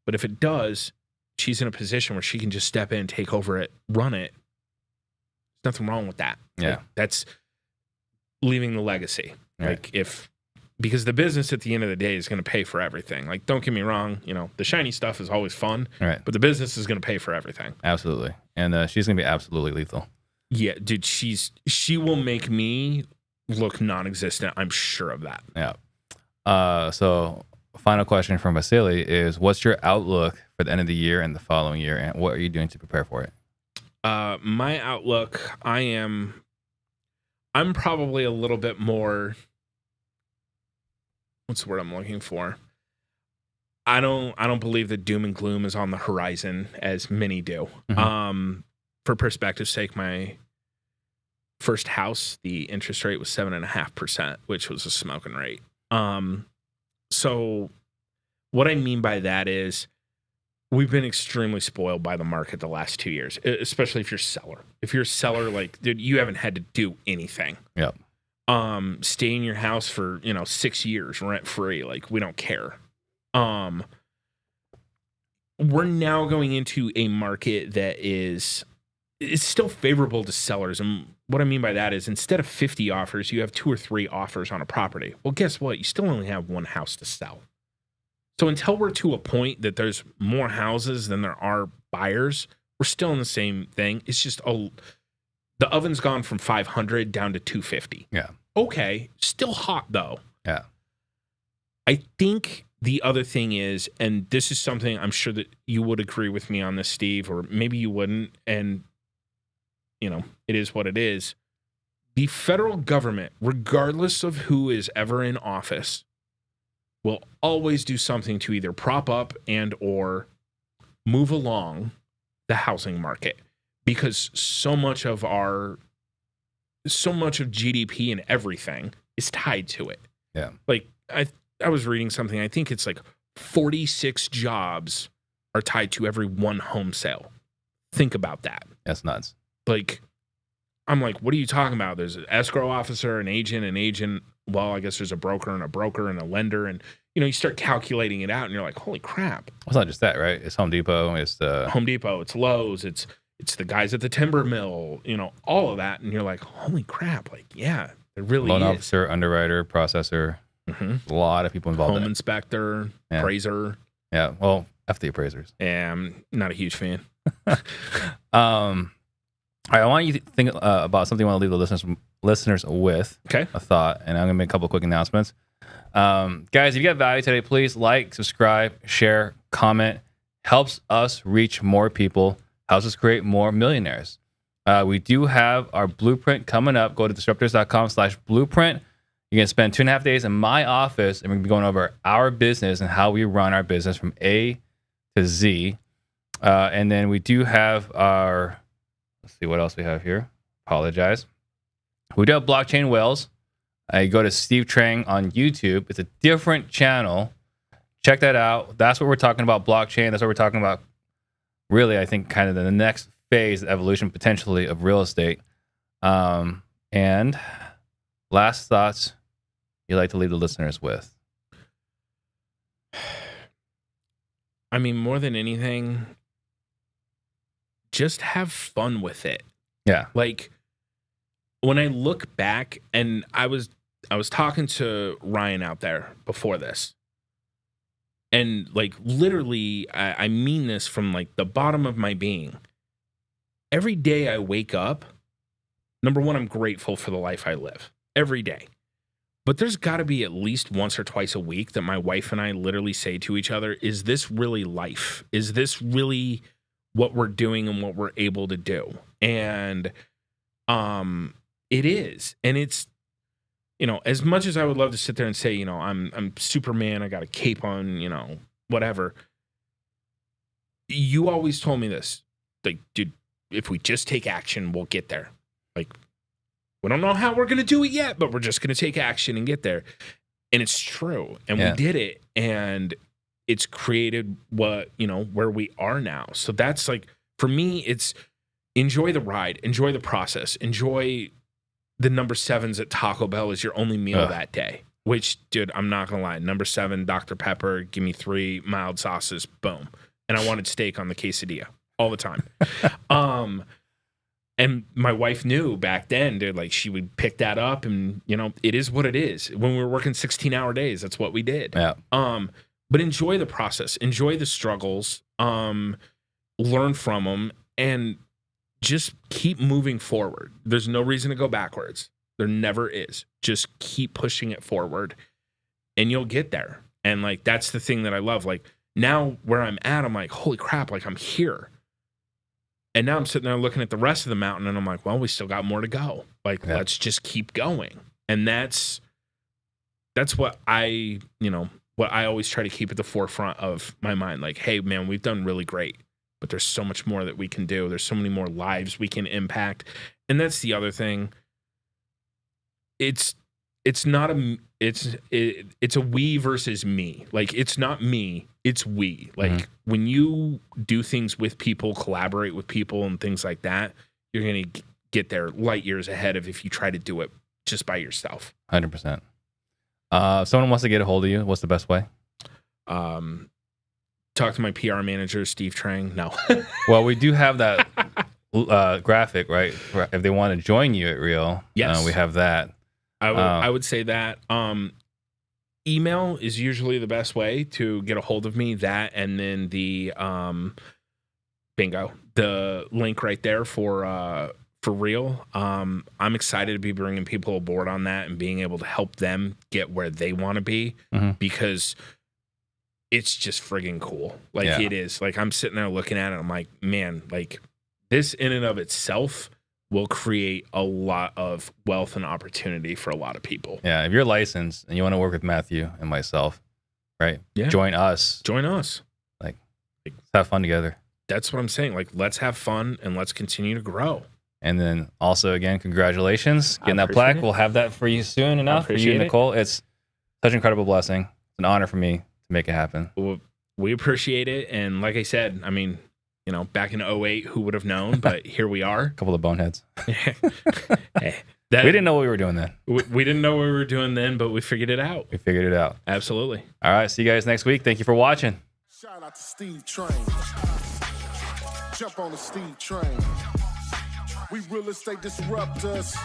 But if it does, she's in a position where she can just step in, take over it, run it. There's nothing wrong with that. Yeah. That's leaving the legacy. Right. Because the business at the end of the day is going to pay for everything. Don't get me wrong, the shiny stuff is always fun, right? But the business is going to pay for everything. Absolutely. And she's going to be absolutely lethal. Yeah, dude, she will make me look non-existent. I'm sure of that. Yeah. So final question from Vasily is, what's your outlook for the end of the year and the following year, and what are you doing to prepare for it? My outlook, I'm probably a little bit more, what's the word I'm looking for? I don't believe that doom and gloom is on the horizon as many do. Mm-hmm. For perspective's sake, my first house, the interest rate was 7.5%, which was a smoking rate. So what I mean by that is we've been extremely spoiled by the market the last 2 years, especially if you're a seller. If you're a seller, dude, you haven't had to do anything. Yep. Stay in your house for, 6 years rent free. We don't care. We're now going into a market that is still favorable to sellers. And what I mean by that is instead of 50 offers, you have 2 or 3 offers on a property. Well, guess what? You still only have one house to sell. So until we're to a point that there's more houses than there are buyers, we're still in the same thing. It's just the oven's gone from 500 down to 250. Yeah. Okay. Still hot though. Yeah. I think the other thing is, and this is something I'm sure that you would agree with me on this, Steve, or maybe you wouldn't, and it is what it is. The federal government, regardless of who is ever in office, will always do something to either prop up and or move along the housing market, because so much of GDP and everything is tied to it. Yeah. I was reading something, I think it's 46 jobs are tied to every one home sale. Think about that. That's nuts. I'm what are you talking about? There's an escrow officer, an agent. Well, I guess there's a broker and a lender. And, you start calculating it out and you're like, holy crap. It's not just that, right? It's Home Depot. It's Home Depot. It's Lowe's. It's the guys at the timber mill, all of that. And you're like, holy crap. Yeah, it really loan is. officer, underwriter, processor. Mm-hmm. A lot of people involved. Home inspector, appraiser. Yeah. Well, F the appraisers. Yeah, I'm not a huge fan. All right, I want you to think about something I want to leave the listeners with. Okay. A thought, and I'm going to make a couple quick announcements. Guys, if you got value today, please like, subscribe, share, comment. Helps us reach more people, helps us create more millionaires. We do have our blueprint coming up. Go to disruptors.com/blueprint. You're going to spend 2.5 days in my office, and we're going to be going over our business and how we run our business from A to Z. And then we do have our... Let's see what else we have here. Apologize. We do have Blockchain Whales. You go to Steve Trang on YouTube. It's a different channel. Check that out. That's what we're talking about, blockchain. That's what we're talking about, really, I think, kind of the next phase, evolution, potentially, of real estate. And last thoughts you'd like to leave the listeners with? I mean, more than anything, just have fun with it. Yeah. When I look back, and I was I was talking to Ryan out there before this. And like literally, I mean this from like the bottom of my being. Every day I wake up, number one, I'm grateful for the life I live every day. But there's got to be at least once or twice a week that my wife and I literally say to each other, is this really life? Is this really what we're doing and what we're able to do? And it is. And it's, you know, as much as I would love to sit there and say, you know, I'm Superman, I got a cape on, you know, whatever. You always told me this, like, dude, if we just take action, we'll get there. Like, we don't know how we're going to do it yet, but we're just going to take action and get there. And it's true. And we did it. And it's created what, you know, where we are now. So that's like, for me, it's enjoy the ride, enjoy the process, enjoy the number 7s at Taco Bell is your only meal that day. Which, dude, I'm not going to lie. Number 7, Dr. Pepper, give me 3 mild sauces, boom. And I wanted steak on the quesadilla all the time. And my wife knew back then, dude, like she would pick that up and, you know, it is what it is. When we were working 16-hour days, that's what we did. Yeah. But enjoy the process, enjoy the struggles, learn from them, and just keep moving forward. There's no reason to go backwards. There never is. Just keep pushing it forward and you'll get there. And like, that's the thing that I love. Like now where I'm at, I'm like, holy crap, like I'm here. And now I'm sitting there looking at the rest of the mountain and I'm like, well, we still got more to go. Like, let's just keep going. And that's what I always try to keep at the forefront of my mind. Like, hey, man, we've done really great, but there's so much more that we can do. There's so many more lives we can impact. And that's the other thing. It's a we versus me. Like, it's not me, it's we. Like, when you do things with people, collaborate with people and things like that, you're going to get there light years ahead of if you try to do it just by yourself. 100%. If someone wants to get a hold of you, what's the best way? Talk to my PR manager, Steve Trang. No. Well, we do have that graphic, right? If they want to join you at Real, yes, we have that. I would say that email is usually the best way to get a hold of me. That and then the bingo, the link right there for Real. I'm excited to be bringing people aboard on that and being able to help them get where they want to be because it's just friggin' cool. Like it is. Like I'm sitting there looking at it. I'm like, man, like this in and of itself will create a lot of wealth and opportunity for a lot of people. Yeah, if you're licensed and you want to work with Matthew and myself, right? Yeah. Join us. Join us. Like let's have fun together. That's what I'm saying. Like, let's have fun and let's continue to grow. And then also, again, congratulations. Getting that plaque. We'll have that for you soon enough for you, Nicole. It's such an incredible blessing. It's an honor for me to make it happen. Well, we appreciate it. And like I said, I mean, you know, back in 2008, who would have known? But here we are. A couple of boneheads. Hey, we didn't know what we were doing then. We didn't know what we were doing then, but we figured it out. We figured it out. Absolutely. All right. See you guys next week. Thank you for watching. Shout out to Steve Trang. Jump on the Steve Trang. We real estate disruptors.